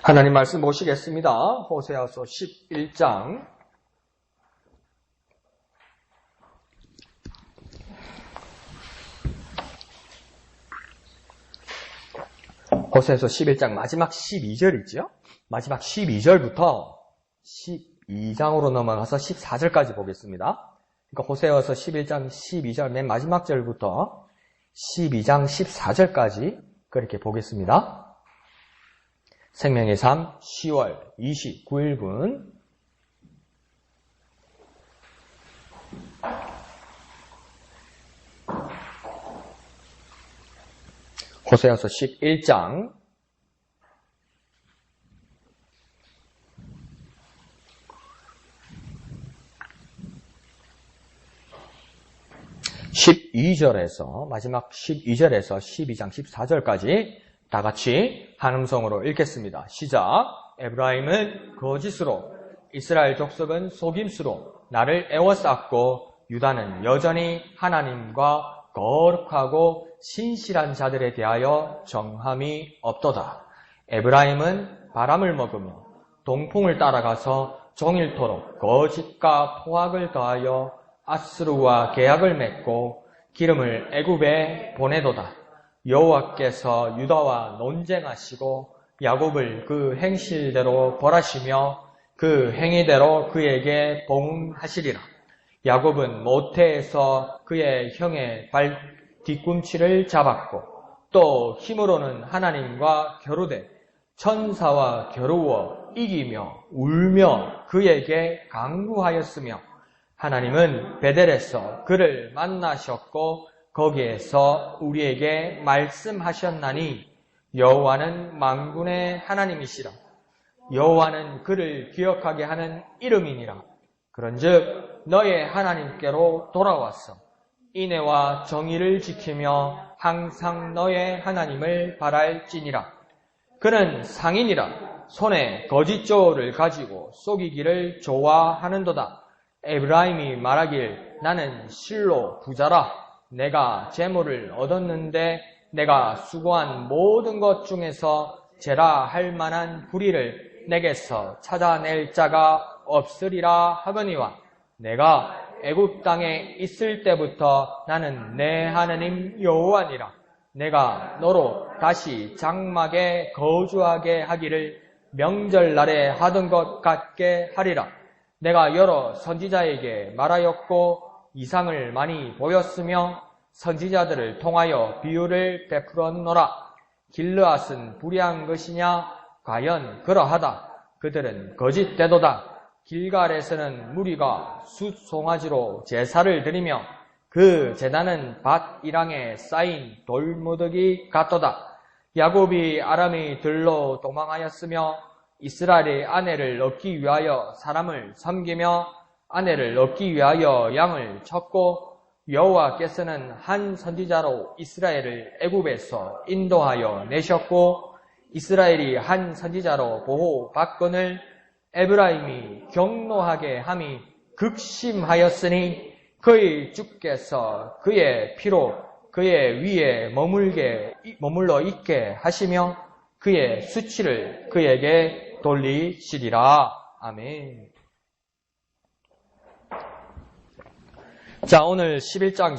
하나님 말씀 보시겠습니다. 호세아서 11장 호세아서 11장 마지막 12절이죠. 마지막 12절부터 12장으로 넘어가서 14절까지 보겠습니다. 그러니까 호세아서 11장 12절 맨 마지막 절부터 12장 14절까지 그렇게 보겠습니다. 생명의 삶 10월 29일분 호세아서 11장 12절에서 마지막 12절에서 12장 14절까지 다 같이 한음성으로 읽겠습니다. 시작. 에브라임은 거짓으로, 이스라엘 족속은 속임수로 나를 애워쌌고 유다는 여전히 하나님과 거룩하고 신실한 자들에 대하여 정함이 없도다. 에브라임은 바람을 먹으며 동풍을 따라가서 종일토록 거짓과 포악을 더하여 아스루와 계약을 맺고 기름을 애굽에 보내도다. 여호와께서 유다와 논쟁하시고 야곱을 그 행실대로 벌하시며 그 행위대로 그에게 봉하시리라. 야곱은 모태에서 그의 형의 발 뒤꿈치를 잡았고 또 힘으로는 하나님과 겨루되 천사와 겨루어 이기며 울며 그에게 강구하였으며 하나님은 베델에서 그를 만나셨고 거기에서 우리에게 말씀하셨나니 여호와는 만군의 하나님이시라. 여호와는 그를 기억하게 하는 이름이니라. 그런즉 너의 하나님께로 돌아왔어 인애와 정의를 지키며 항상 너의 하나님을 바랄지니라. 그는 상인이라. 손에 거짓 저울을 가지고 속이기를 좋아하는도다. 에브라임이 말하길 나는 실로 부자라. 내가 재물을 얻었는데 내가 수고한 모든 것 중에서 제라 할 만한 불의를 내게서 찾아낼 자가 없으리라 하거니와 내가 애굽 땅에 있을 때부터 나는 내 하나님 여호와니라. 내가 너로 다시 장막에 거주하게 하기를 명절날에 하던 것 같게 하리라. 내가 여러 선지자에게 말하였고 이상을 많이 보였으며 선지자들을 통하여 비유를 베풀었노라. 길르앗은 불의한 것이냐? 과연 그러하다. 그들은 거짓되도다. 길갈에서는 무리가 숫송아지로 제사를 드리며 그 제단은 밭 이랑에 쌓인 돌무더기 같도다. 야곱이 아람의 들로 도망하였으며 이스라엘의 아내를 얻기 위하여 사람을 섬기며 아내를 얻기 위하여 양을 쳤고 여호와께서는 한 선지자로 이스라엘을 애굽에서 인도하여 내셨고 이스라엘이 한 선지자로 보호받거늘 에브라임이 경노하게 함이 극심하였으니 그의 주께서 그의 피로 그의 위에 머물러 있게 하시며 그의 수치를 그에게 돌리시리라. 아멘. 자, 오늘 11장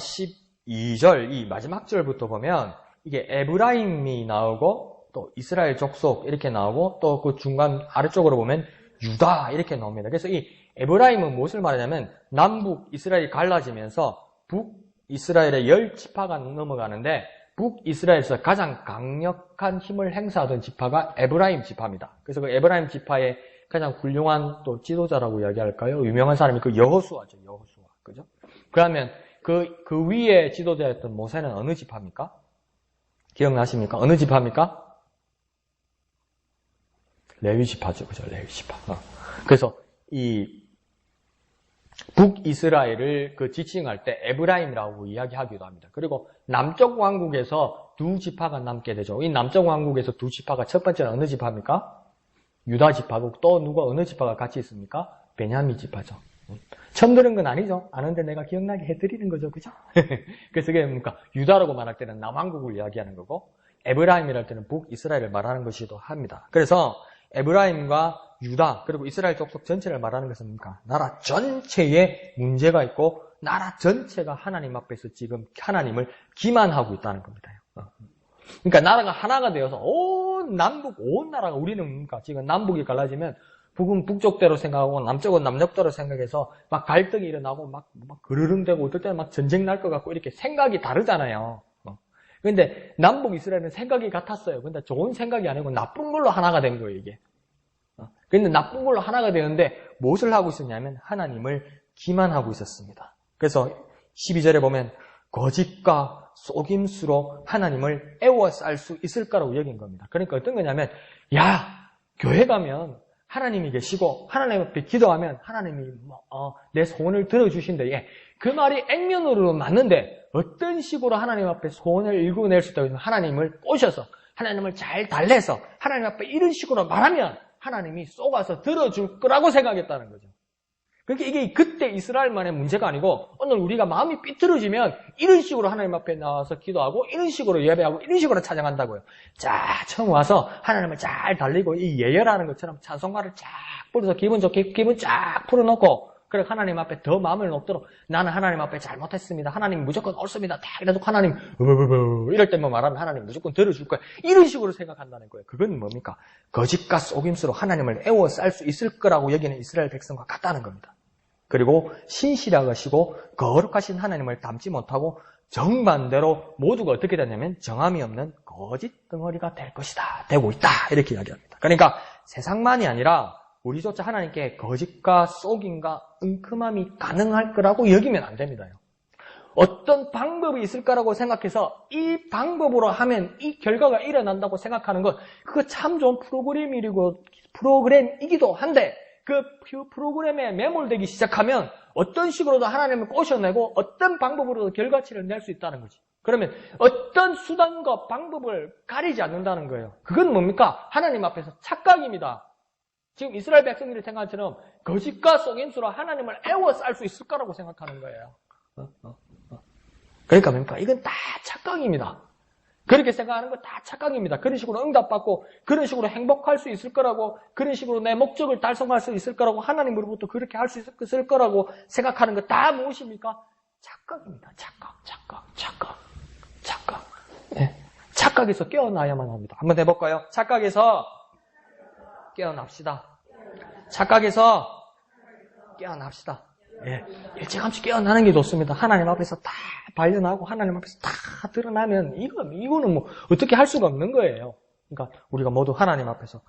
12절 이 마지막 절부터 보면 이게 에브라임이 나오고 또 이스라엘 족속 이렇게 나오고 또 그 중간 아래쪽으로 보면 유다 이렇게 나옵니다. 그래서 이 에브라임은 무엇을 말하냐면 남북 이스라엘이 갈라지면서 북이스라엘의 10지파가 넘어가는데 북이스라엘에서 가장 강력한 힘을 행사하던 지파가 에브라임 지파입니다. 그래서 그 에브라임 지파의 가장 훌륭한 또 지도자라고 이야기할까요? 유명한 사람이 그 여호수아죠. 여호수아. 그죠? 그러면 그 위에 지도자였던 모세는 어느 지파입니까? 기억나십니까? 어느 지파입니까? 레위 지파죠. 그죠? 레위 지파. 그래서 이 북이스라엘을 그 지칭할 때 에브라임이라고 이야기하기도 합니다. 그리고 남쪽 왕국에서 두 지파가 남게 되죠. 이 남쪽 왕국에서 두 지파가 첫 번째는 어느 지파입니까? 유다 지파고 또 누가 어느 지파가 같이 있습니까? 베냐민 지파죠. 처음 들은 건 아니죠. 아는데 내가 기억나게 해드리는 거죠. 그죠? 그래서 그게 뭡니까? 유다라고 말할 때는 남왕국을 이야기하는 거고 에브라임이랄 때는 북이스라엘을 말하는 것이기도 합니다. 그래서 에브라임과 유다 그리고 이스라엘 족속 전체를 말하는 것은 뭡니까? 나라 전체에 문제가 있고 나라 전체가 하나님 앞에서 지금 하나님을 기만하고 있다는 겁니다. 그러니까 나라가 하나가 되어서 온 남북 온 나라가 우리는 뭡니까? 지금 남북이 갈라지면 북은 북쪽대로 생각하고 남쪽은 남쪽대로 생각해서 막 갈등이 일어나고 막 그르릉대고 어떨 때는 막 전쟁 날 것 같고 이렇게 생각이 다르잖아요. 근데 남북 이스라엘은 생각이 같았어요. 근데 좋은 생각이 아니고 나쁜 걸로 하나가 된 거예요, 이게. 근데 나쁜 걸로 하나가 되는데 무엇을 하고 있었냐면 하나님을 기만하고 있었습니다. 그래서 12절에 보면 거짓과 속임수로 하나님을 애워쌀 수 있을까라고 여긴 겁니다. 그러니까 어떤 거냐면 야, 교회 가면 하나님이 계시고 하나님 앞에 기도하면 하나님이 내 소원을 들어주신대. 예, 그 말이 액면으로 맞는데 어떤 식으로 하나님 앞에 소원을 일궈낼 수 있다고 하나님을 꼬셔서 하나님을 잘 달래서 하나님 앞에 이런 식으로 말하면 하나님이 쏘가서 들어줄 거라고 생각했다는 거죠. 그러니까 이게 그때 이스라엘만의 문제가 아니고 오늘 우리가 마음이 삐뚤어지면 이런 식으로 하나님 앞에 나와서 기도하고 이런 식으로 예배하고 이런 식으로 찬양한다고요. 자, 처음 와서 하나님을 잘 달리고 이 예열하는 것처럼 찬송가를 쫙 불러서 기분 좋게 기분 쫙 풀어놓고 그래 하나님 앞에 더 마음을 놓도록 나는 하나님 앞에 잘못했습니다. 하나님 무조건 옳습니다. 딱 이래도 하나님 이럴 때만 말하면 하나님 무조건 들어줄 거야. 이런 식으로 생각한다는 거예요. 그건 뭡니까? 거짓과 속임수로 하나님을 애워쌀 수 있을 거라고 여기는 이스라엘 백성과 같다는 겁니다. 그리고 신실하시고 거룩하신 하나님을 닮지 못하고 정반대로 모두가 어떻게 되냐면 정함이 없는 거짓 덩어리가 될 것이다. 되고 있다. 이렇게 이야기합니다. 그러니까 세상만이 아니라 우리조차 하나님께 거짓과 속임과 은큼함이 가능할 거라고 여기면 안 됩니다. 어떤 방법이 있을 거라고 생각해서 이 방법으로 하면 이 결과가 일어난다고 생각하는 것 그거 참 좋은 프로그램이기도 한데 그 프로그램에 매몰되기 시작하면 어떤 식으로도 하나님을 꼬셔내고 어떤 방법으로도 결과치를 낼 수 있다는 거지. 그러면 어떤 수단과 방법을 가리지 않는다는 거예요. 그건 뭡니까? 하나님 앞에서 착각입니다. 지금 이스라엘 백성들이 생각한 것처럼 거짓과 속임수로 하나님을 애워쌀 수 있을 거라고 생각하는 거예요. 그러니까 뭡니까? 이건 다 착각입니다. 그렇게 생각하는 거 다 착각입니다. 그런 식으로 응답받고 그런 식으로 행복할 수 있을 거라고 그런 식으로 내 목적을 달성할 수 있을 거라고 하나님으로부터 그렇게 할 수 있을 거라고 생각하는 거 다 무엇입니까? 착각입니다. 착각. 네. 착각에서 깨어나야만 합니다. 한번 해볼까요? 착각에서 깨어납시다. 착각에서 깨어납시다. 예, 일찌감치 깨어나는 게 좋습니다. 하나님 앞에서 다 발견하고 하나님 앞에서 다 드러나면 이거는 뭐 어떻게 할 수가 없는 거예요. 그러니까 우리가 모두 하나님 앞에서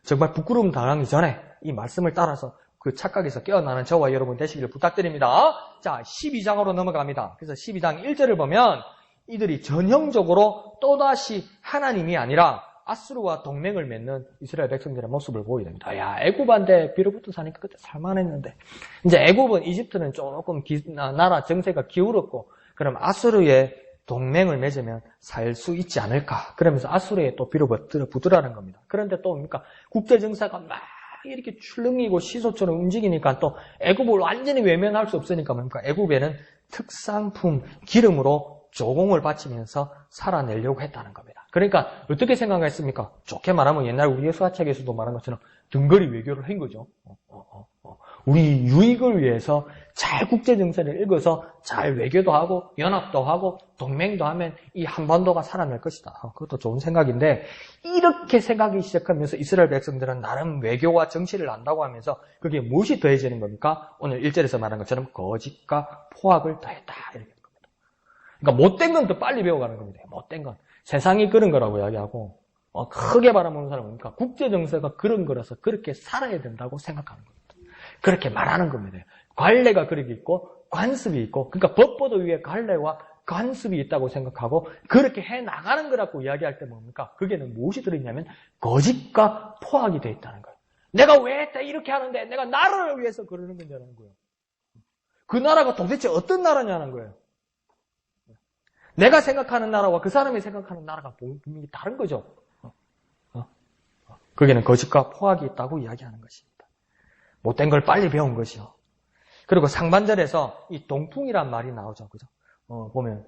정말 부끄러움 당하기 전에 이 말씀을 따라서 그 착각에서 깨어나는 저와 여러분 되시기를 부탁드립니다. 자, 12장으로 넘어갑니다. 그래서 12장 1절을 보면 이들이 전형적으로 또다시 하나님이 아니라 아수르와 동맹을 맺는 이스라엘 백성들의 모습을 보이게 됩니다. 야, 애굽한테 빌어붙어 사니까 그때 살만했는데 이제 애굽은 이집트는 조금 나라 정세가 기울었고 그럼 아수르의 동맹을 맺으면 살 수 있지 않을까? 그러면서 아수르에 또 빌어붙으라는 겁니다. 그런데 또 뭡니까? 국제 정세가 막 이렇게 출렁이고 시소처럼 움직이니까 또 애굽을 완전히 외면할 수 없으니까 뭡니까? 애굽에는 특산품 기름으로 조공을 바치면서 살아내려고 했다는 겁니다. 그러니까 어떻게 생각했습니까? 좋게 말하면 옛날 우리 예수화책에서도 말한 것처럼 등거리 외교를 한 거죠. 우리 유익을 위해서 잘 국제정세를 읽어서 잘 외교도 하고 연합도 하고 동맹도 하면 이 한반도가 살아날 것이다. 그것도 좋은 생각인데 이렇게 생각하기 시작하면서 이스라엘 백성들은 나름 외교와 정치를 안다고 하면서 그게 무엇이 더해지는 겁니까? 오늘 1절에서 말한 것처럼 거짓과 포악을 더했다. 이렇게 겁니다. 그러니까 못된 건 더 빨리 배워가는 겁니다. 못된 건. 세상이 그런 거라고 이야기하고 크게 바라보는 사람은 뭡니까? 국제정세가 그런 거라서 그렇게 살아야 된다고 생각하는 겁니다. 그렇게 말하는 겁니다. 관례가 그렇게 있고 관습이 있고 그러니까 법보도 위에 관례와 관습이 있다고 생각하고 그렇게 해나가는 거라고 이야기할 때 뭡니까? 거기에는 무엇이 들어있냐면 거짓과 포악이 되어 있다는 거예요. 내가 왜 이렇게 하는데 내가 나라를 위해서 그러는 건지라는 거예요. 그 나라가 도대체 어떤 나라냐는 거예요. 내가 생각하는 나라와 그 사람이 생각하는 나라가 분명히 다른 거죠. 거기에는 거짓과 포악이 있다고 이야기하는 것입니다. 못된 걸 빨리 배운 것이요. 그리고 상반절에서 이 동풍이란 말이 나오죠. 그죠? 보면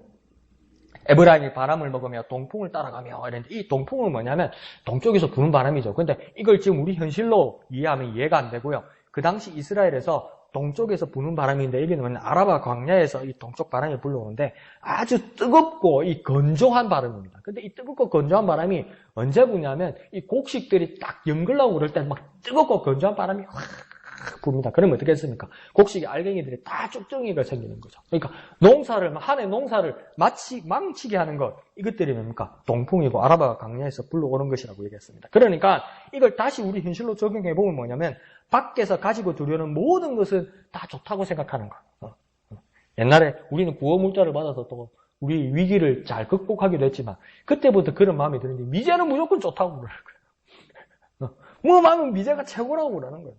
에브라임이 바람을 먹으며 동풍을 따라가며 이랬는데 이 동풍은 뭐냐면 동쪽에서 부는 바람이죠. 근데 이걸 지금 우리 현실로 이해하면 이해가 안 되고요. 그 당시 이스라엘에서 동쪽에서 부는 바람인데 여기는 아라바 광야에서 이 동쪽 바람이 불러오는데 아주 뜨겁고 이 건조한 바람입니다. 근데 이 뜨겁고 건조한 바람이 언제 부냐면 이 곡식들이 딱 연글나고 그럴 때 막 뜨겁고 건조한 바람이 확 붑니다. 그러면 어떻게 했습니까? 곡식의 알갱이들이 다 쭉쭉이가 생기는 거죠. 그러니까 한 해 농사를 망치게 하는 것, 이것들이 뭡니까? 동풍이고 아라바 강야에서 불러오는 것이라고 얘기했습니다. 그러니까 이걸 다시 우리 현실로 적용해 보면 뭐냐면 밖에서 가지고 들여오는 모든 것은 다 좋다고 생각하는 거. 옛날에 우리는 구호 문자를 받아서 또 우리 위기를 잘 극복하기도 했지만 그때부터 그런 마음이 드는데 미제는 무조건 좋다고 그러는 거예요. 뭐 마음은 미제가 최고라고 그러는 거예요.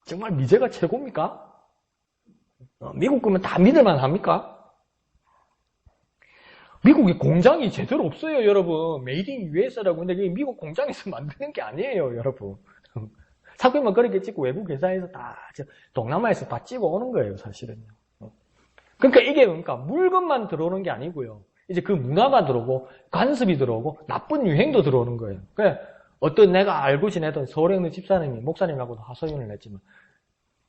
정말 미제가 최고입니까? 미국 그러면 다 믿을만 합니까? 미국에 공장이 제대로 없어요, 여러분. 메이드 인 US라고. 근데 그게 미국 공장에서 만드는 게 아니에요, 여러분. 사건만 그렇게 찍고 외국 회사에서 다, 동남아에서 다 찍어 오는 거예요, 사실은요. 그러니까 이게 그러니까 물건만 들어오는 게 아니고요. 이제 그 문화가 들어오고, 관습이 들어오고, 나쁜 유행도 들어오는 거예요. 그러니까 어떤 내가 알고 지내던 서울에 있는 집사님이, 목사님하고도 하소연을 했지만,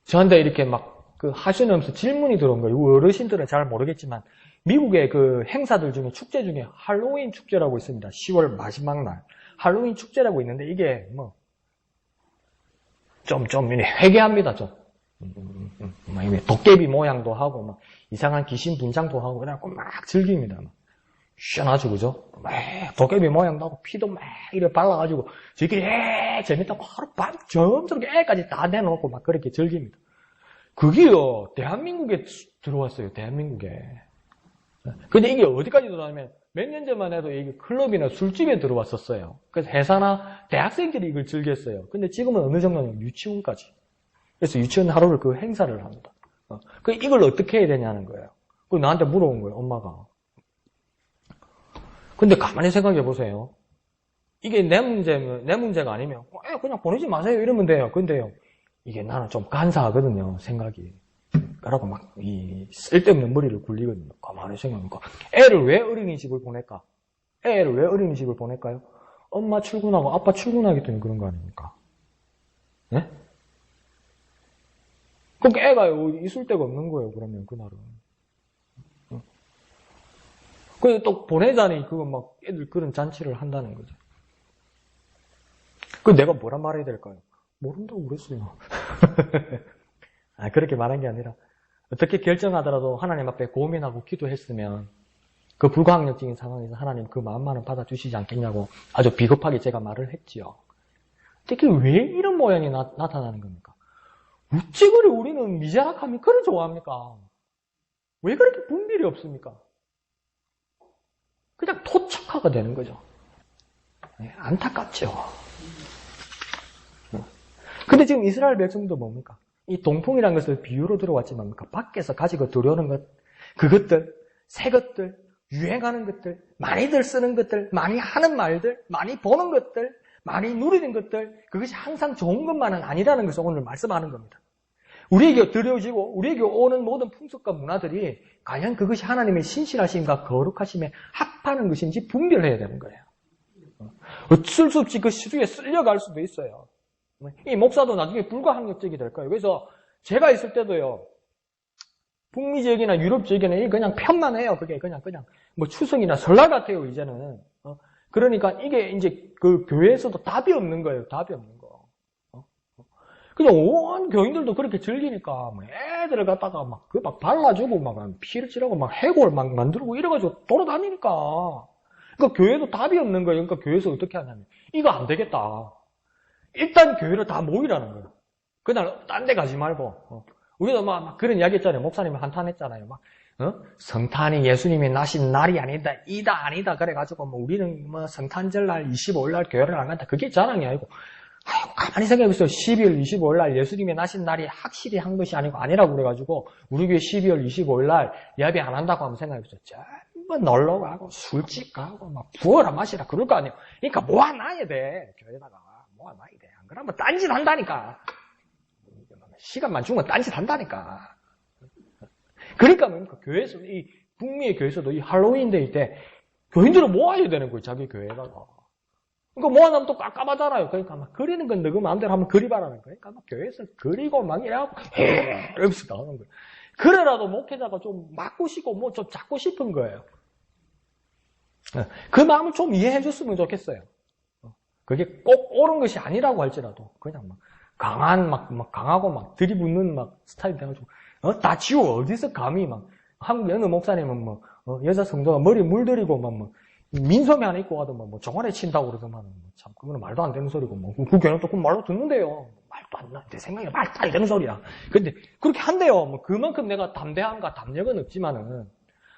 저한테 이렇게 막 그 하소연하면서 질문이 들어온 거예요. 어르신들은 잘 모르겠지만, 미국의 그 행사들 중에 축제 중에 할로윈 축제라고 있습니다. 10월 마지막 날. 할로윈 축제라고 있는데 이게 뭐, 좀 회개합니다, 좀. 도깨비 모양도 하고, 막, 이상한 귀신 분장도 하고, 그래갖고 막 즐깁니다. 시원하죠, 그죠? 막, 도깨비 모양도 하고, 피도 막, 이렇게 발라가지고, 저희끼리, 재밌다고 하루 밤, 점점 애까지 다 내놓고 막 그렇게 즐깁니다. 그게요, 대한민국에 들어왔어요, 대한민국에. 근데 이게 어디까지 들어왔냐면, 몇 년 전만 해도 이게 클럽이나 술집에 들어왔었어요. 그래서 회사나 대학생들이 이걸 즐겼어요. 근데 지금은 어느 정도냐면 유치원까지. 그래서 유치원 하루를 그 행사를 합니다. 이걸 어떻게 해야 되냐는 거예요. 그 나한테 물어본 거예요, 엄마가. 근데 가만히 생각해 보세요. 이게 내 문제가 아니면, 그냥 보내지 마세요. 이러면 돼요. 근데요, 이게 나는 좀 간사하거든요, 생각이. 그러고 막, 쓸데없는 머리를 굴리거든요. 가만히 생각하니까. 애를 왜 어린이집을 보낼까? 애를 왜 어린이집을 보낼까요? 엄마 출근하고 아빠 출근하기 때문에 그런 거 아닙니까? 네? 그러니까 애가 있을 데가 없는 거예요, 그러면, 그날은. 그래서 또 보내자니, 그거 막, 애들 그런 잔치를 한다는 거죠. 내가 뭐라 말해야 될까요? 모른다고 그랬어요. 그렇게 말한 게 아니라, 어떻게 결정하더라도 하나님 앞에 고민하고 기도했으면, 그 불가항력적인 상황에서 하나님 그 마음만은 받아주시지 않겠냐고 아주 비겁하게 제가 말을 했지요. 특히 왜 이런 모양이 나타나는 겁니까? 어찌 그리 우리는 미제락함이 그리 좋아합니까? 왜 그렇게 분별이 없습니까? 그냥 토착화가 되는 거죠. 안타깝죠. 근데 지금 이스라엘 백성도 뭡니까? 이 동풍이라는 것을 비유로 들어왔지만 뭡니까? 밖에서 가지고 들어오는 것, 그것들, 새 것들, 유행하는 것들, 많이들 쓰는 것들, 많이 하는 말들, 많이 보는 것들, 많이 누리는 것들, 그것이 항상 좋은 것만은 아니라는 것을 오늘 말씀하는 겁니다. 우리에게 들여오시고 우리에게 오는 모든 풍습과 문화들이 과연 그것이 하나님의 신실하심과 거룩하심에 합하는 것인지 분별해야 되는 거예요. 어쩔 수 없이 그 시류에 쓸려갈 수도 있어요. 이 목사도 나중에 불가항력적이 될 거예요. 그래서 제가 있을 때도요, 북미 지역이나 유럽 지역에는 그냥 편만 해요. 그게 그냥 뭐 추석이나 설날 같아요, 이제는. 그러니까 이게 이제 그 교회에서도 답이 없는 거예요. 답이 없는 거. 그냥 온 교인들도 그렇게 즐기니까 애들을 갖다가 막 발라주고 막 피를 칠하고 막 해골 막 만들고 이래가지고 돌아다니니까. 그러니까 교회도 답이 없는 거예요. 그러니까 교회에서 어떻게 하냐면 이거 안 되겠다. 일단 교회를 다 모이라는 거예요. 그날 딴 데 가지 말고. 우리도 막 그런 이야기 했잖아요. 목사님이 한탄했잖아요. 성탄이 예수님이 나신 날이 아니다. 그래가지고 우리는 성탄절날 25일날 교회를 안 간다. 그게 자랑이 아니고. 가만히 생각해보세요. 12월 25일날 예수님이 나신 날이 확실히 한 것이 아니라고 그래가지고 우리 교회 12월 25일날 예배 안 한다고 하면 생각해보세요. 전부 놀러 가고 술집 가고 막 부어라 마시라 그럴 거 아니에요. 그러니까 모아놔야 돼. 교회에다가 모아놔야 돼. 안 그러면 딴짓 한다니까. 시간만 주면 딴짓 한다니까. 그러니까 뭡니까? 교회에서, 이 북미의 교회에서도 이 할로윈 데이 때 교인들은 모아야 되는 거예요, 자기 교회에다가. 그러니까 모아놓으면 또 깝깝하잖아요. 그러니까 막 그리는 건 너그 마음대로 한번 그리봐라는 거예요. 그러니까 막 교회에서 그리고 막 이래갖고, 이러면서 나오는 거예요. 그래라도 목회자가 좀 맞고 싶고, 뭐 좀 잡고 싶은 거예요. 그 마음을 좀 이해해 줬으면 좋겠어요. 그게 꼭 옳은 것이 아니라고 할지라도, 그냥 막, 강하고 막 들이붓는 막 스타일 돼가지고, 다 지워. 어디서 감히 막, 한국 어느 목사님은 뭐, 여자 성도가 머리 물들이고 막 뭐, 민소매 하나 입고 가도 뭐 정원에 친다고 그러더만, 참, 그거는 말도 안 되는 소리고, 뭐, 그 교회는 또 그 말로 듣는데요. 말도 안 나. 내 생각에 말도 안 되는 소리야. 근데, 그렇게 한대요. 뭐, 그만큼 내가 담대함과 담력은 없지만은,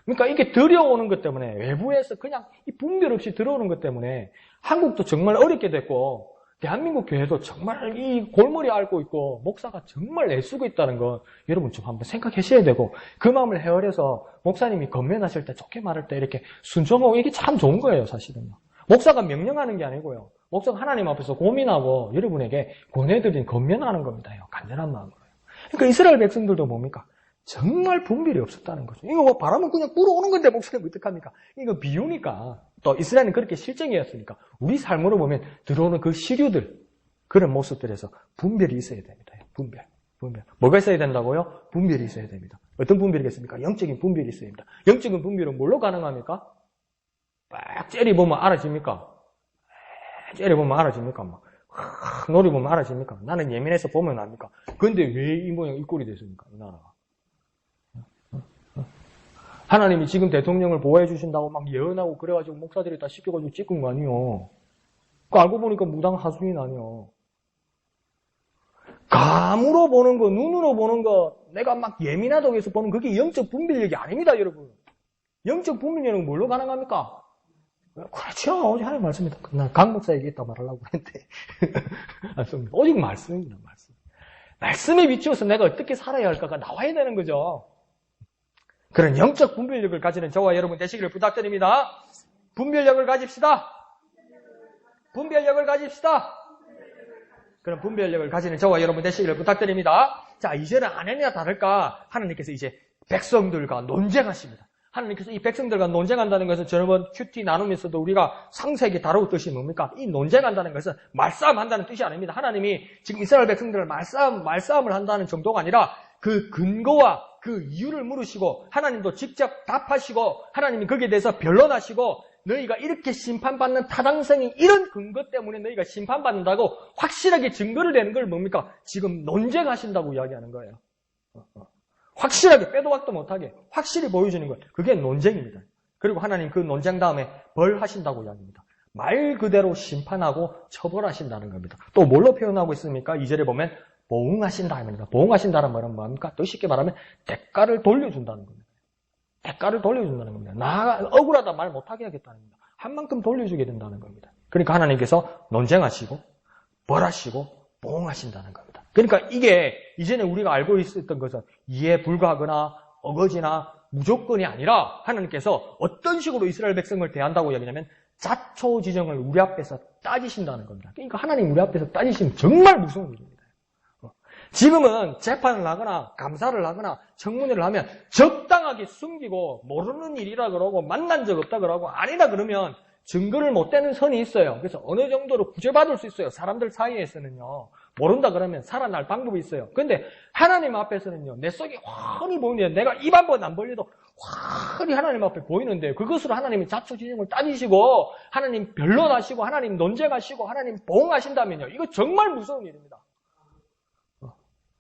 그러니까 이게 들여오는 것 때문에, 외부에서 그냥 이 분별 없이 들어오는 것 때문에, 한국도 정말 어렵게 됐고, 대한민국 교회도 정말 이 골머리 앓고 있고, 목사가 정말 애쓰고 있다는 거, 여러분 좀 한번 생각하셔야 되고, 그 마음을 헤아려서, 목사님이 건면하실 때, 좋게 말할 때 이렇게 순종하고, 이게 참 좋은 거예요, 사실은요. 목사가 명령하는 게 아니고요. 목사가 하나님 앞에서 고민하고, 여러분에게 권해드린 건면하는 겁니다. 간절한 마음으로요. 그러니까 이스라엘 백성들도 뭡니까? 정말 분별이 없었다는 거죠. 이거 뭐 바람은 그냥 불어오는 건데 목사님 어떡합니까? 이거 비유니까. 또 이스라엘은 그렇게 실정이었으니까 우리 삶으로 보면 들어오는 그 시류들, 그런 모습들에서 분별이 있어야 됩니다. 분별. 뭐가 있어야 된다고요? 분별이 있어야 됩니다. 어떤 분별이겠습니까? 영적인 분별이 있어야 됩니다. 영적인 분별은 뭘로 가능합니까? 빡 째려보면 알아집니까? 째려보면 알아집니까? 막 노려보면 알아집니까? 나는 예민해서 보면 압니까? 근데 왜 이 모양 이 꼴이 됐습니까? 이 나라가. 하나님이 지금 대통령을 보호해 주신다고 막 예언하고 그래가지고 목사들이 다 시켜가지고 찍은 거 아니요. 그 알고 보니까 무당 하수인 아니요. 감으로 보는 거, 눈으로 보는 거, 내가 막 예민하다고 해서 보는 그게 영적 분별력이 아닙니다, 여러분. 영적 분별력은 뭘로 가능합니까? 그렇죠. 오직 하나님 말씀입니다. 난 강 목사 얘기했다 말하려고 했는데. 오직 말씀입니다, 말씀. 말씀에 비추어서 내가 어떻게 살아야 할까가 나와야 되는 거죠. 그런 영적 분별력을 가지는 저와 여러분 되시기를 부탁드립니다. 분별력을 가집시다. 분별력을 가집시다. 그런 분별력을 가지는 저와 여러분 되시기를 부탁드립니다. 자, 2절은 아니나 다를까 하나님께서 이제 백성들과 논쟁하십니다. 하나님께서 이 백성들과 논쟁한다는 것은 저번 큐티 나누면서도 우리가 상세하게 다룬 뜻이 뭡니까? 이 논쟁한다는 것은 말싸움한다는 뜻이 아닙니다. 하나님이 지금 이스라엘 백성들을 말싸움을 한다는 정도가 아니라 그 근거와 그 이유를 물으시고 하나님도 직접 답하시고 하나님이 거기에 대해서 변론하시고 너희가 이렇게 심판받는 타당성이 이런 근거 때문에 너희가 심판받는다고 확실하게 증거를 내는 걸 뭡니까? 지금 논쟁하신다고 이야기하는 거예요. 확실하게 빼도 박도 못하게 확실히 보여주는 거예요. 그게 논쟁입니다. 그리고 하나님 그 논쟁 다음에 벌하신다고 이야기합니다. 말 그대로 심판하고 처벌하신다는 겁니다. 또 뭘로 표현하고 있습니까? 2절에 보면 보응하신다 합니다. 보응하신다는 말은 뭡니까? 더 쉽게 말하면 대가를 돌려준다는 겁니다. 대가를 돌려준다는 겁니다. 나 억울하다 말 못하게 하겠다는 겁니다. 한 만큼 돌려주게 된다는 겁니다. 그러니까 하나님께서 논쟁하시고 벌하시고 보응하신다는 겁니다. 그러니까 이게 이전에 우리가 알고 있었던 것은 이해에 불과하거나 어거지나 무조건이 아니라 하나님께서 어떤 식으로 이스라엘 백성을 대한다고 이야기냐면 자초지정을 우리 앞에서 따지신다는 겁니다. 그러니까 하나님 우리 앞에서 따지시면 정말 무서운 일입니다. 지금은 재판을 하거나 감사를 하거나 청문회를 하면 적당하게 숨기고 모르는 일이라 그러고 만난 적 없다 그러고 아니다 그러면 증거를 못 대는 선이 있어요. 그래서 어느 정도로 구제받을 수 있어요. 사람들 사이에서는요. 모른다 그러면 살아날 방법이 있어요. 근데 하나님 앞에서는요. 내 속이 훤히 보이는데 내가 입 한 번 안 벌려도 훤히 하나님 앞에 보이는데 그것으로 하나님이 자초지정을 따지시고 하나님 변론하시고 하나님 논쟁하시고 하나님 보응하신다면요. 이거 정말 무서운 일입니다.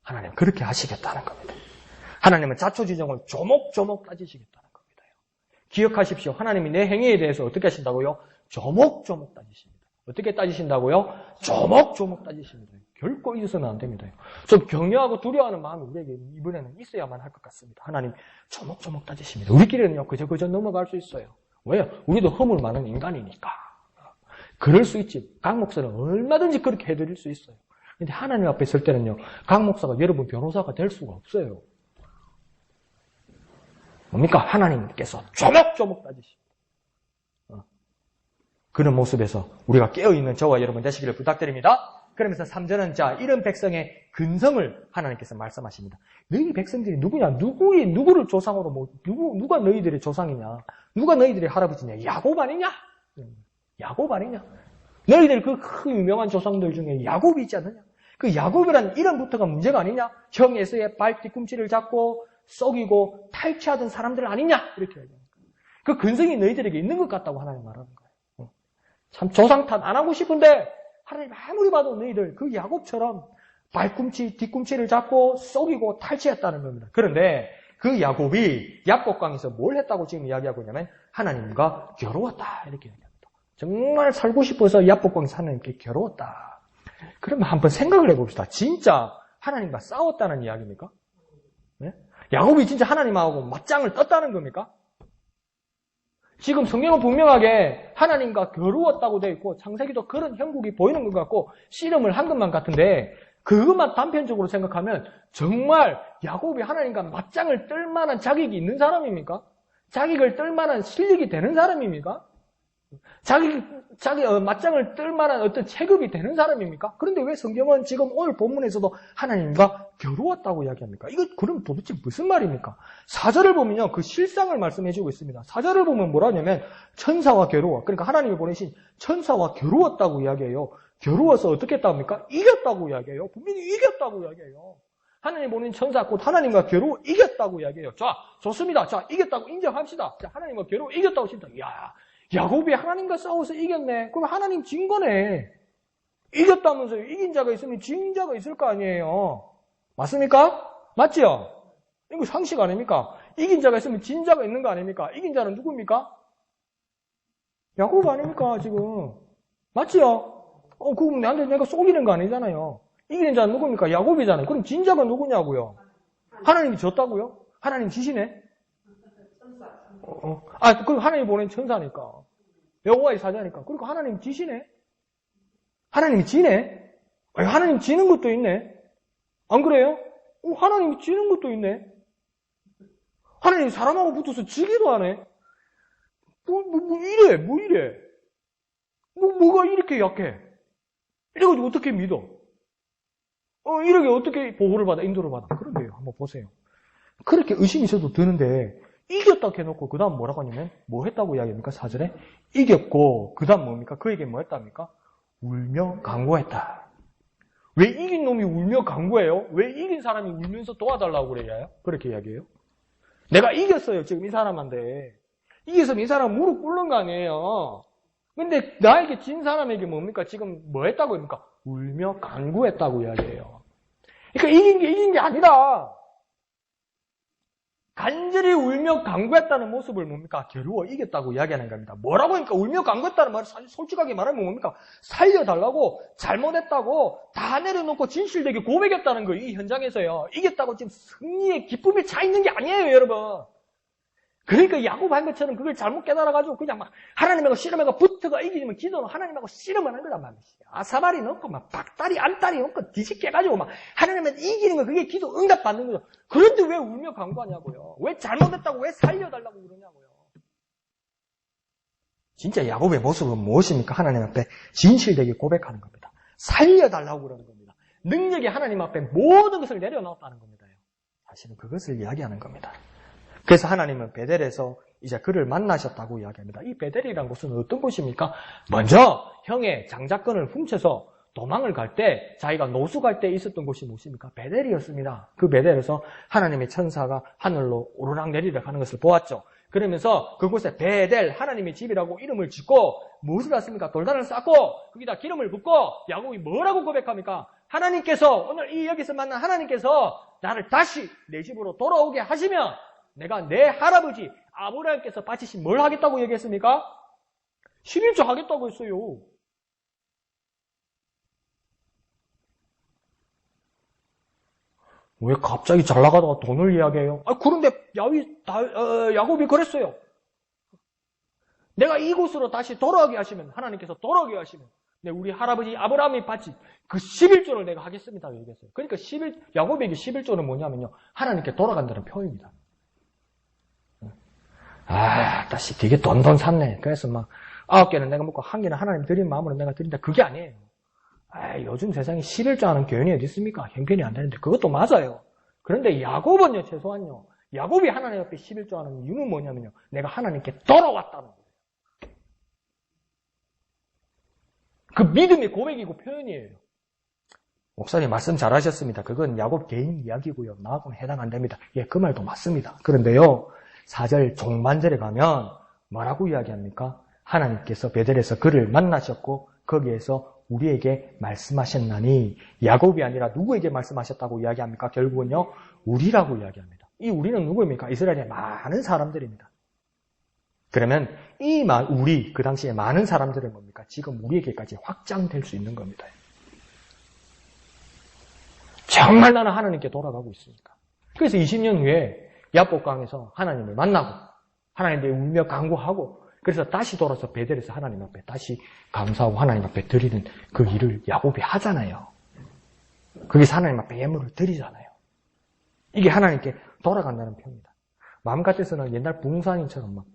하나님 그렇게 하시겠다는 겁니다. 하나님은 자초지정을 조목조목 따지시겠다는 겁니다. 기억하십시오. 하나님이 내 행위에 대해서 어떻게 하신다고요? 조목조목 따지십니다. 어떻게 따지신다고요? 조목조목 따지십니다. 결코 잊어서는 안 됩니다. 좀 경외하고 두려워하는 마음이 우리에게 이번에는 있어야만 할 것 같습니다. 하나님 조목조목 따지십니다. 우리끼리는요 그저 넘어갈 수 있어요. 왜요? 우리도 허물 많은 인간이니까. 그럴 수 있지. 강 목사는 얼마든지 그렇게 해드릴 수 있어요. 근데 하나님 앞에 설 때는요, 강 목사가 여러분 변호사가 될 수가 없어요. 뭡니까? 하나님께서 조목조목 따지십니다. 그런 모습에서 우리가 깨어있는 저와 여러분 되시기를 부탁드립니다. 그러면서 3절은 자, 이런 백성의 근성을 하나님께서 말씀하십니다. 너희 백성들이 누구냐? 누구를 조상으로 누가 너희들의 조상이냐? 누가 너희들의 할아버지냐? 야곱 아니냐? 야곱 아니냐? 너희들 그 큰 유명한 조상들 중에 야곱이 있지 않느냐? 그 야곱이란 이름부터가 문제가 아니냐? 형 에서의 발 뒤꿈치를 잡고 썩이고 탈취하던 사람들 아니냐? 이렇게 얘기합니다. 그 근성이 너희들에게 있는 것 같다고 하나님 말하는 거예요. 참 조상 탓 안 하고 싶은데 하나님 아무리 봐도 너희들 그 야곱처럼 발꿈치, 뒤꿈치를 잡고 썩이고 탈취했다는 겁니다. 그런데 그 야곱이 야복강에서 뭘 했다고 지금 이야기하고 있냐면 하나님과 겨루었다 이렇게 얘기합니다. 정말 살고 싶어서 야복강에서 하나님께 겨루었다. 그러면 한번 생각을 해봅시다. 진짜 하나님과 싸웠다는 이야기입니까? 네? 야곱이 진짜 하나님하고 맞짱을 떴다는 겁니까? 지금 성경은 분명하게 하나님과 겨루었다고 되어 있고 창세기도 그런 형국이 보이는 것 같고 씨름을 한 것만 같은데 그것만 단편적으로 생각하면 정말 야곱이 하나님과 맞짱을 뜰 만한 자격이 있는 사람입니까? 자격을 뜰 만한 실력이 되는 사람입니까? 맞짱을 뜰 만한 어떤 체급이 되는 사람입니까? 그런데 왜 성경은 지금 오늘 본문에서도 하나님과 겨루었다고 이야기합니까? 이거 그럼 도대체 무슨 말입니까? 4절을 보면요, 그 실상을 말씀해주고 있습니다. 4절을 보면 뭐라 하냐면 천사와 겨루어, 그러니까 하나님이 보내신 천사와 겨루었다고 이야기해요. 겨루어서 어떻게 했다고 합니까? 이겼다고 이야기해요. 분명히 이겼다고 이야기해요. 하나님 보낸 천사 곧 하나님과 겨루어 이겼다고 이야기해요. 자, 좋습니다. 자, 이겼다고 인정합시다. 자, 하나님과 겨루어 이겼다고 진짜. 야, 야곱이 하나님과 싸워서 이겼네. 그럼 하나님 진 거네. 이겼다면서요. 이긴 자가 있으면 진 자가 있을 거 아니에요. 맞습니까? 맞죠? 이거 상식 아닙니까? 이긴 자가 있으면 진 자가 있는 거 아닙니까? 이긴 자는 누굽니까? 야곱 아닙니까, 지금? 맞죠? 그럼 나한테 내가 속이는 거 아니잖아요. 이기는 자는 누굽니까? 야곱이잖아요. 그럼 진 자가 누구냐고요? 하나님이 졌다고요? 하나님 지시네? 그럼 하나님이 보낸 천사니까. 여호와의 사자니까. 그러니까 하나님 지시네? 하나님이 지네? 하나님 지는 것도 있네? 안 그래요? 하나님이 지는 것도 있네? 하나님이 사람하고 붙어서 지기도 하네? 뭐 이래? 뭐가 이렇게 약해? 이래가지고 어떻게 믿어? 이렇게 어떻게 보호를 받아, 인도를 받아? 그런데요, 한번 보세요. 그렇게 의심이 있어도 드는데, 이겼다고 해놓고, 그 다음 뭐라고 하냐면, 뭐 했다고 이야기합니까? 4절에? 이겼고, 그 다음 뭡니까? 그에게 뭐 했답니까? 울며 간구했다. 왜 이긴 놈이 울며 간구해요? 왜 이긴 사람이 울면서 도와달라고 그래요? 그렇게 이야기해요? 내가 이겼어요, 지금 이 사람한테. 이겨서 이 사람 무릎 꿇는 거 아니에요? 근데 나에게 진 사람에게 뭡니까? 지금 뭐 했다고 합니까? 울며 간구했다고 이야기해요. 그러니까 이긴 게 아니라 간절히 울며 간구했다는 모습을 뭡니까? 겨루어 이겼다고 이야기하는 겁니다. 뭐라고 하니까 울며 간구했다는 말을 사실 솔직하게 말하면 뭡니까? 살려달라고, 잘못했다고 다 내려놓고 진실되게 고백했다는 거예요. 이 현장에서요. 이겼다고 지금 승리의 기쁨에 차 있는 게 아니에요, 여러분. 그러니까 야곱 한 것처럼 그걸 잘못 깨달아가지고 그냥 막 하나님하고 씨름하고 붙어가 이기면 기도는 하나님하고 씨름하는 거란 말이에요. 아사발이 넣고 막 박다리 안다리 넣고 뒤집게가지고 막 하나님한테 이기는 거 그게 기도 응답 받는 거죠. 그런데 왜 울며 간구하냐고요. 왜 잘못했다고 왜 살려달라고 그러냐고요. 진짜 야곱의 모습은 무엇입니까? 하나님 앞에 진실되게 고백하는 겁니다. 살려달라고 그러는 겁니다. 능력이 하나님 앞에 모든 것을 내려놓았다는 겁니다. 사실은 그것을 이야기하는 겁니다. 그래서 하나님은 베델에서 이제 그를 만나셨다고 이야기합니다. 이 베델이라는 곳은 어떤 곳입니까? 먼저 형의 장자권을 훔쳐서 도망을 갈 때, 자기가 노숙할 때 있었던 곳이 무엇입니까? 베델이었습니다. 그 베델에서 하나님의 천사가 하늘로 오르락 내리락 하는 것을 보았죠. 그러면서 그곳에 베델, 하나님의 집이라고 이름을 짓고 무엇을 했습니까? 돌단을 쌓고 거기다 기름을 붓고 야곱이 뭐라고 고백합니까? 하나님께서 오늘 이 여기서 만난 하나님께서 나를 다시 내 집으로 돌아오게 하시면 내가 내 할아버지 아브라함께서 바치신 뭘 하겠다고 얘기했습니까? 11조 하겠다고 했어요. 왜 갑자기 잘 나가다가 돈을 이야기해요? 그런데 야곱이 그랬어요. 내가 이곳으로 다시 돌아오게 하시면, 하나님께서 돌아오게 하시면, 우리 할아버지 아브라함이 바친 그 11조를 내가 하겠습니다. 얘기했어요. 그러니까 야곱에게 11조는 뭐냐면요. 하나님께 돌아간다는 표현입니다. 다시 되게 돈 샀네. 그래서 막 9개는 내가 먹고 1개는 하나님 드린 마음으로 내가 드린다. 그게 아니에요. 요즘 세상에 11조 하는 교인이 어디 있습니까? 형편이 안 되는데 그것도 맞아요. 그런데 야곱은요, 최소한요. 야곱이 하나님 앞에 11조 하는 이유는 뭐냐면요. 내가 하나님께 돌아왔다는 거예요. 그 믿음이 고백이고 표현이에요. 목사님 말씀 잘하셨습니다. 그건 야곱 개인 이야기고요. 나하고는 해당 안 됩니다. 예, 그 말도 맞습니다. 그런데요, 4절 종반절에 가면 뭐라고 이야기합니까? 하나님께서 베델에서 그를 만나셨고 거기에서 우리에게 말씀하셨나니, 야곱이 아니라 누구에게 말씀하셨다고 이야기합니까? 결국은요, 우리라고 이야기합니다. 이 우리는 누구입니까? 이스라엘의 많은 사람들입니다. 그러면 이 우리, 그 당시에 많은 사람들은 뭡니까? 지금 우리에게까지 확장될 수 있는 겁니다. 정말 나는 하나님께 돌아가고 있으니까. 그래서 20년 후에 야복강에서 하나님을 만나고 하나님께 울며 간구하고, 그래서 다시 돌아서 베델에서 하나님 앞에 다시 감사하고 하나님 앞에 드리는 그 일을 야곱이 하잖아요. 거기서 하나님 앞에 예물을 드리잖아요. 이게 하나님께 돌아간다는 표현입니다. 마음 같아서는 옛날 부흥사님처럼 막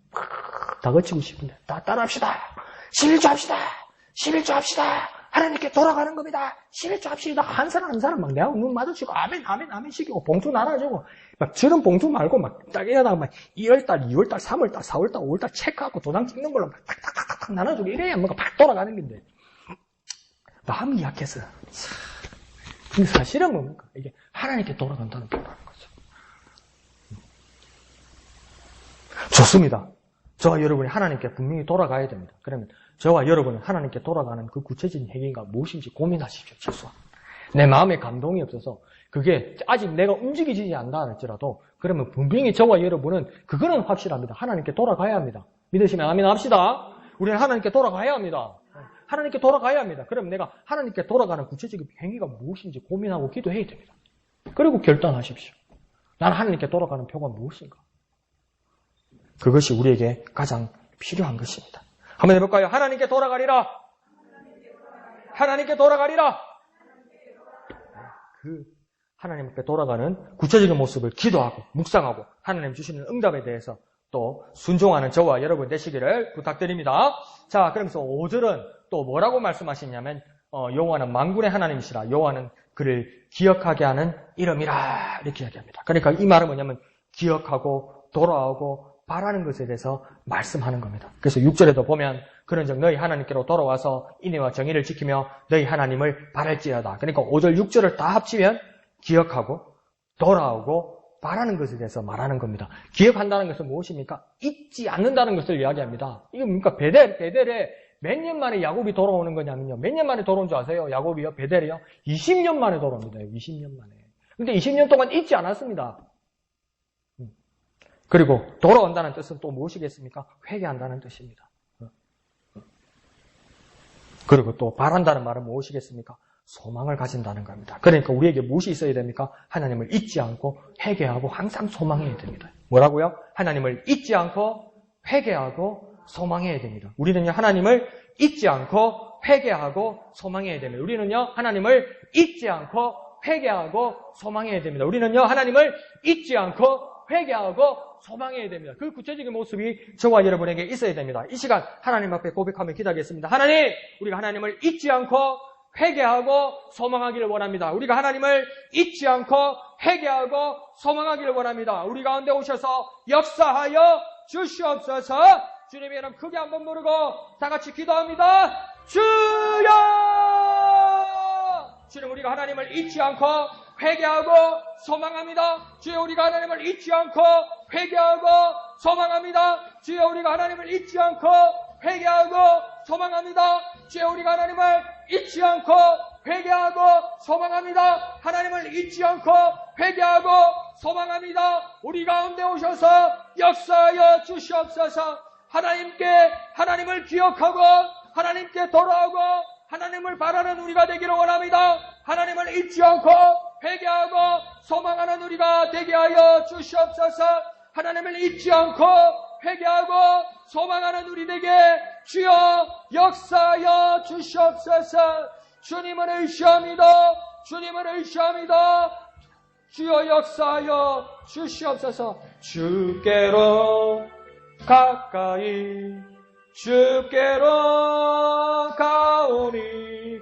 다그치고 싶은데, 다 따라합시다. 11조 합시다. 11조 합시다. 하나님께 돌아가는 겁니다. 11조 합시다. 한 사람 막 내하고 눈 마주치고 아멘 아멘 아멘 시키고 봉투 나눠주고, 막 저런 봉투 말고 막 딱 이러다가 막 1월달, 2월달, 3월달, 4월달, 5월달 체크하고 도장 찍는 걸로 막 탁탁탁탁 나눠주고 이래야 뭔가 팍 돌아가는 건데, 마음이 약해서. 근데 사실은 뭡니까? 이게 하나님께 돌아간다는 표현인 거죠. 좋습니다. 저와 여러분이 하나님께 분명히 돌아가야 됩니다. 그러면 저와 여러분은 하나님께 돌아가는 그 구체적인 행위가 무엇인지 고민하십시오. 최소한. 내 마음에 감동이 없어서 그게 아직 내가 움직이지 않다 할지라도, 그러면 분명히 저와 여러분은 그거는 확실합니다. 하나님께 돌아가야 합니다. 믿으시면 아멘 합시다. 우리는 하나님께 돌아가야 합니다. 하나님께 돌아가야 합니다. 그럼 내가 하나님께 돌아가는 구체적인 행위가 무엇인지 고민하고 기도해야 됩니다. 그리고 결단하십시오. 나는 하나님께 돌아가는 표가 무엇인가? 그것이 우리에게 가장 필요한 것입니다. 한번 해볼까요? 하나님께 돌아가리라. 하나님께 돌아가리라. 그 하나님 앞에 돌아가는 구체적인 모습을 기도하고 묵상하고 하나님 주시는 응답에 대해서 또 순종하는 저와 여러분 되시기를 부탁드립니다. 자, 그러면서 5절은 또 뭐라고 말씀하시냐면, 여호와는 만군의 하나님이시라. 여호와는 그를 기억하게 하는 이름이라. 이렇게 이야기합니다. 그러니까 이 말은 뭐냐면 기억하고 돌아오고 바라는 것에 대해서 말씀하는 겁니다. 그래서 6절에도 보면, 그런즉 너희 하나님께로 돌아와서 인애와 정의를 지키며 너희 하나님을 바랄지어다. 그러니까 5절 6절을 다 합치면 기억하고 돌아오고 바라는 것에 대해서 말하는 겁니다. 기억한다는 것은 무엇입니까? 잊지 않는다는 것을 이야기합니다. 이거 뭡니까? 베델에 몇 년 만에 야곱이 돌아오는 거냐면요. 몇 년 만에 돌아온 줄 아세요? 야곱이요? 베델이요? 20년 만에 돌아옵니다. 20년 만에. 근데 20년 동안 잊지 않았습니다. 그리고 돌아온다는 뜻은 또 무엇이겠습니까? 회개한다는 뜻입니다. 그리고 또 바란다는 말은 무엇이겠습니까? 소망을 가진다는 겁니다. 그러니까 우리에게 무엇이 있어야 됩니까? 하나님을 잊지 않고 회개하고 항상 소망해야 됩니다. 뭐라고요? 하나님을 잊지 않고 회개하고 소망해야 됩니다. 우리는요, 하나님을 잊지 않고 회개하고 소망해야 됩니다. 우리는요, 하나님을 잊지 않고 회개하고 소망해야 됩니다. 우리는요, 하나님을 잊지 않고 회개하고 소망해야 됩니다. 그 구체적인 모습이 저와 여러분에게 있어야 됩니다. 이 시간 하나님 앞에 고백하며 기도하겠습니다. 하나님, 우리가 하나님을 잊지 않고 회개하고 소망하기를 원합니다. 우리가 하나님을 잊지 않고 회개하고 소망하기를 원합니다. 우리 가운데 오셔서 역사하여 주시옵소서. 주님의 이름 크게 한번 부르고 다 같이 기도합니다. 주여! 주님, 우리가 하나님을 잊지 않고 회개하고 소망합니다. 주여, 우리가 하나님을 잊지 않고 회개하고 소망합니다. 주여, 우리가 하나님을 잊지 않고 회개하고 소망합니다. 주여, 우리가 하나님을 잊지 않고 회개하고 소망합니다. 하나님을 잊지 않고 회개하고 소망합니다. 우리 가운데 오셔서 역사하여 주시옵소서. 하나님을 기억하고 하나님께 돌아오고 하나님을 바라는 우리가 되기를 원합니다. 하나님을 잊지 않고 회개하고 소망하는 우리가 되게 하여 주시옵소서. 하나님을 잊지 않고 회개하고 소망하는 우리 되게 주여 역사하여 주시옵소서. 주님을 의시합니다. 주님을 의시합니다. 주여 역사하여 주시옵소서. 주께로 가까이 주께로 가오니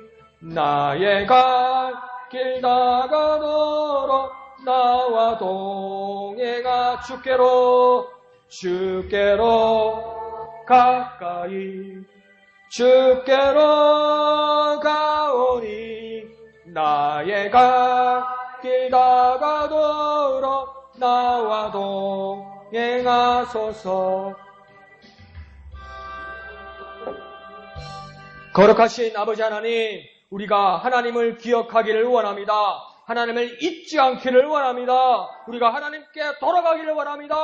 나의 갈 길 다가도록 나와 동행하 주께로 가까이 주께로 가오니 나의 갈 길 다가도록 나와 동행하소서. 거룩하신 아버지 하나님, 우리가 하나님을 기억하기를 원합니다. 하나님을 잊지 않기를 원합니다. 우리가 하나님께 돌아가기를 원합니다.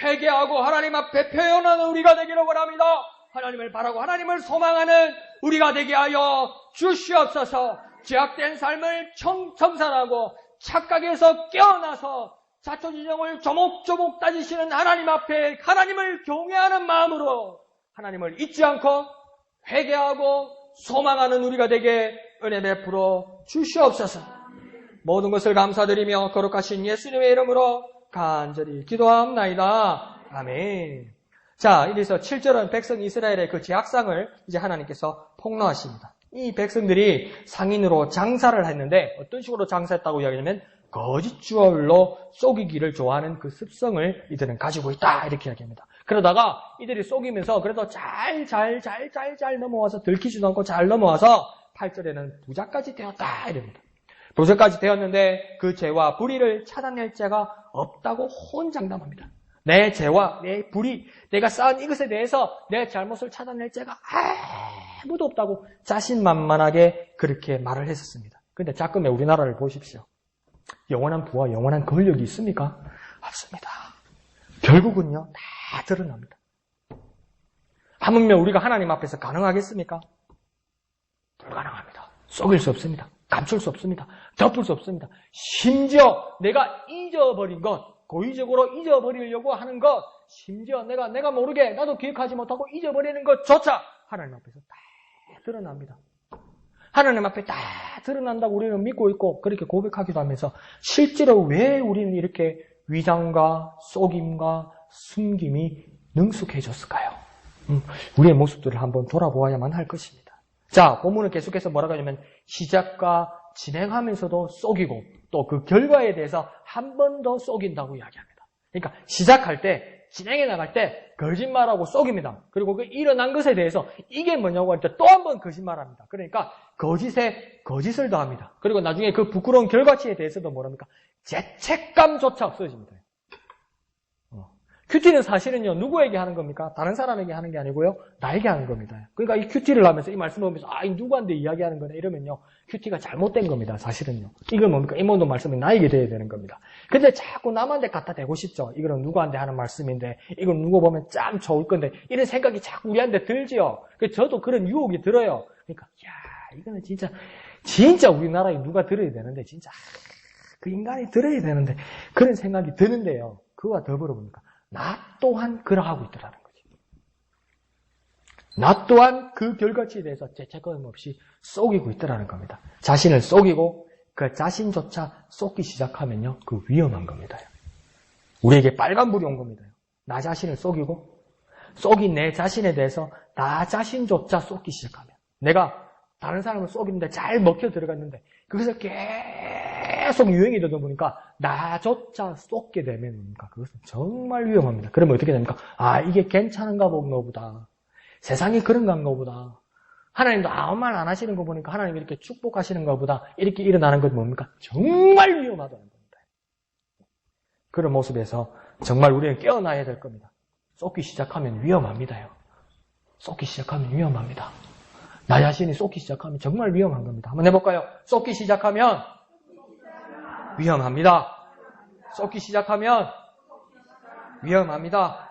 회개하고 하나님 앞에 표현하는 우리가 되기를 원합니다. 하나님을 바라고 하나님을 소망하는 우리가 되게 하여 주시옵소서. 죄악된 삶을 청산하고 착각에서 깨어나서 자초지종을 조목조목 따지시는 하나님 앞에 하나님을 경외하는 마음으로 하나님을 잊지 않고 회개하고 소망하는 우리가 되게 은혜 베풀어 주시옵소서. 모든 것을 감사드리며 거룩하신 예수님의 이름으로 간절히 기도합나이다. 아멘. 자, 이래서 7절은 백성 이스라엘의 그 죄악상을 이제 하나님께서 폭로하십니다. 이 백성들이 상인으로 장사를 했는데 어떤 식으로 장사했다고 이야기하냐면 거짓 주얼로 속이기를 좋아하는 그 습성을 이들은 가지고 있다 이렇게 이야기합니다. 그러다가 이들이 속이면서 그래도 잘 넘어와서 들키지도 않고 잘 넘어와서 8절에는 부자까지 되었다 이럽니다. 부자까지 되었는데 그 죄와 불의를 차단할 자가 없다고 혼장담합니다. 내 죄와 내 불의, 내가 쌓은 이것에 대해서 내 잘못을 차단할 자가 아무도 없다고 자신만만하게 그렇게 말을 했었습니다. 그런데 자꾸만 우리나라를 보십시오. 영원한 부와 영원한 권력이 있습니까? 없습니다. 결국은요, 다 드러납니다. 하물며 우리가 하나님 앞에서 가능하겠습니까? 불가능합니다. 속일 수 없습니다. 감출 수 없습니다. 덮을 수 없습니다. 심지어 내가 잊어버린 것, 고의적으로 잊어버리려고 하는 것, 심지어 내가 모르게 나도 기억하지 못하고 잊어버리는 것조차 하나님 앞에서 다 드러납니다. 하나님 앞에 다 드러난다고 우리는 믿고 있고 그렇게 고백하기도 하면서 실제로 왜 우리는 이렇게 위장과 속임과 숨김이 능숙해졌을까요? 우리의 모습들을 한번 돌아보아야만 할 것입니다. 자, 본문은 계속해서 뭐라고 하냐면 시작과 진행하면서도 속이고 또 그 결과에 대해서 한 번 더 속인다고 이야기합니다. 그러니까 시작할 때, 진행해 나갈 때 거짓말하고 속입니다. 그리고 그 일어난 것에 대해서 이게 뭐냐고 할 때 또 한 번 거짓말합니다. 그러니까 거짓에 거짓을 더합니다. 그리고 나중에 그 부끄러운 결과치에 대해서도 뭐랍니까? 죄책감조차 없어집니다. 큐티는 사실은요, 누구에게 하는 겁니까? 다른 사람에게 하는 게 아니고요, 나에게 하는 겁니다. 그러니까 이 큐티를 하면서 이 말씀을 보면서, 이 누구한테 이야기하는 거네, 이러면요, 큐티가 잘못된 겁니다, 사실은요. 이건 뭡니까? 이 모든 말씀이 나에게 돼야 되는 겁니다. 근데 자꾸 남한테 갖다 대고 싶죠. 이거는 누구한테 하는 말씀인데, 이건 누구 보면 참 좋을 건데, 이런 생각이 자꾸 우리한테 들지요. 저도 그런 유혹이 들어요. 그러니까, 이거는 진짜 우리나라에 누가 들어야 되는데, 진짜, 그 인간이 들어야 되는데, 그런 생각이 드는데요. 그와 더불어 보니까, 나 또한 그러하고 있더라는 거죠. 나 또한 그 결과치에 대해서 죄책감 없이 속이고 있더라는 겁니다. 자신을 속이고 그 자신조차 속기 시작하면요, 그 위험한 겁니다. 우리에게 빨간불이 온 겁니다. 나 자신을 속이고 속인 내 자신에 대해서 나 자신조차 속기 시작하면, 내가 다른 사람을 속이는데 잘 먹혀 들어갔는데 그것을 계속 유행이 되다 보니까 나조차 쏟게 되면 그것은 정말 위험합니다. 그러면 어떻게 됩니까? 이게 괜찮은가 보다. 세상이 그런가 보다. 하나님도 아무 말 안 하시는 거 보니까 하나님이 이렇게 축복하시는가 보다. 이렇게 일어나는 건 뭡니까? 정말 위험하다는 겁니다. 그런 모습에서 정말 우리는 깨어나야 될 겁니다. 쏟기 시작하면 위험합니다요. 쏟기 시작하면 위험합니다. 나 자신이 쏟기 시작하면 정말 위험한 겁니다. 한번 해볼까요? 쏟기 시작하면 위험합니다. 쏟기 시작하면 위험합니다.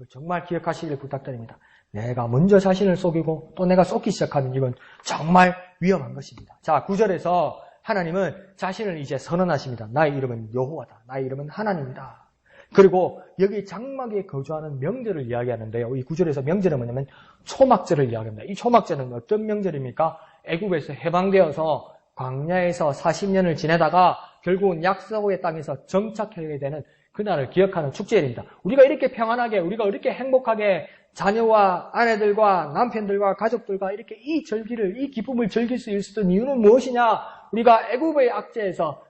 정말 기억하시길 부탁드립니다. 내가 먼저 자신을 속이고 또 내가 쏟기 시작하면 이건 정말 위험한 것입니다. 자, 9절에서 하나님은 자신을 이제 선언하십니다. 나의 이름은 여호와다. 나의 이름은 하나님이다. 그리고 여기 장막에 거주하는 명절을 이야기하는데요. 이 9절에서 명절은 뭐냐면 초막절을 이야기합니다. 이 초막절은 어떤 명절입니까? 애굽에서 해방되어서 광야에서 40년을 지내다가 결국은 약속의 땅에서 정착하게 되는 그날을 기억하는 축제일입니다. 우리가 이렇게 평안하게, 우리가 이렇게 행복하게 자녀와 아내들과 남편들과 가족들과 이렇게 이 절기를, 이 기쁨을 즐길 수 있었던 이유는 무엇이냐? 우리가 애굽의 압제에서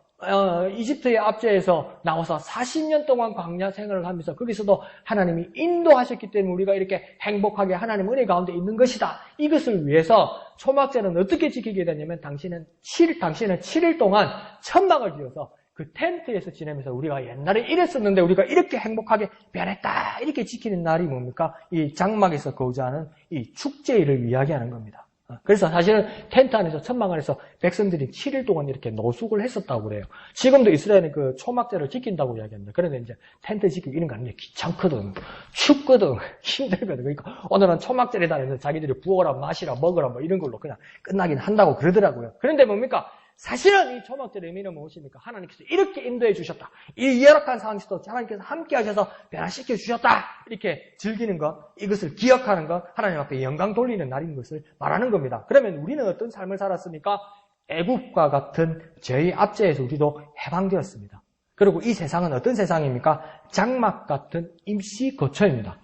이집트의 압제에서 나와서 40년 동안 광야 생활을 하면서 거기서도 하나님이 인도하셨기 때문에 우리가 이렇게 행복하게 하나님 은혜 가운데 있는 것이다. 이것을 위해서 초막절은 어떻게 지키게 되냐면 당신은 7일 동안 천막을 지어서 그 텐트에서 지내면서 우리가 옛날에 이랬었는데 우리가 이렇게 행복하게 변했다. 이렇게 지키는 날이 뭡니까? 이 장막에서 거주하는 이 축제일을 이야기하는 겁니다. 그래서 사실은 텐트 안에서 천막 안에서 백성들이 7일 동안 이렇게 노숙을 했었다고 그래요. 지금도 이스라엘은 그 초막절을 지킨다고 이야기합니다. 그런데 이제 텐트 지키고 이런 거 아니면 귀찮거든, 춥거든, 힘들거든. 그러니까 오늘은 초막절이다 해서 자기들이 부어라, 마시라, 먹으라 뭐 이런 걸로 그냥 끝나긴 한다고 그러더라고요. 그런데 뭡니까? 사실은 이 초막절의 의미는 무엇입니까? 하나님께서 이렇게 인도해 주셨다. 이 열악한 상황에서도 하나님께서 함께 하셔서 변화시켜 주셨다. 이렇게 즐기는 것, 이것을 기억하는 것, 하나님 앞에 영광 돌리는 날인 것을 말하는 겁니다. 그러면 우리는 어떤 삶을 살았습니까? 애굽과 같은 죄의 압제에서 우리도 해방되었습니다. 그리고 이 세상은 어떤 세상입니까? 장막 같은 임시 거처입니다.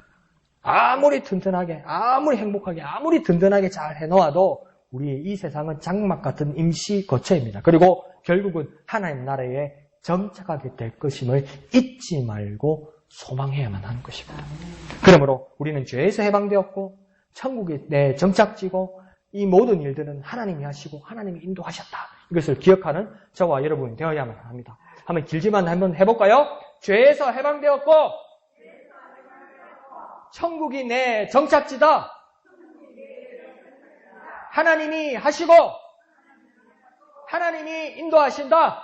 아무리 튼튼하게, 아무리 행복하게, 아무리 든든하게 잘 해놓아도 우리의 이 세상은 장막 같은 임시 거처입니다. 그리고 결국은 하나님 나라에 정착하게 될 것임을 잊지 말고 소망해야만 하는 것입니다. 그러므로 우리는 죄에서 해방되었고 천국에 내 정착지고 이 모든 일들은 하나님이 하시고 하나님이 인도하셨다. 이것을 기억하는 저와 여러분이 되어야만 합니다. 한번 길지만 한번 해볼까요? 죄에서 해방되었고 천국이 내 정착지다. 하나님이 하시고 하나님이 인도하신다.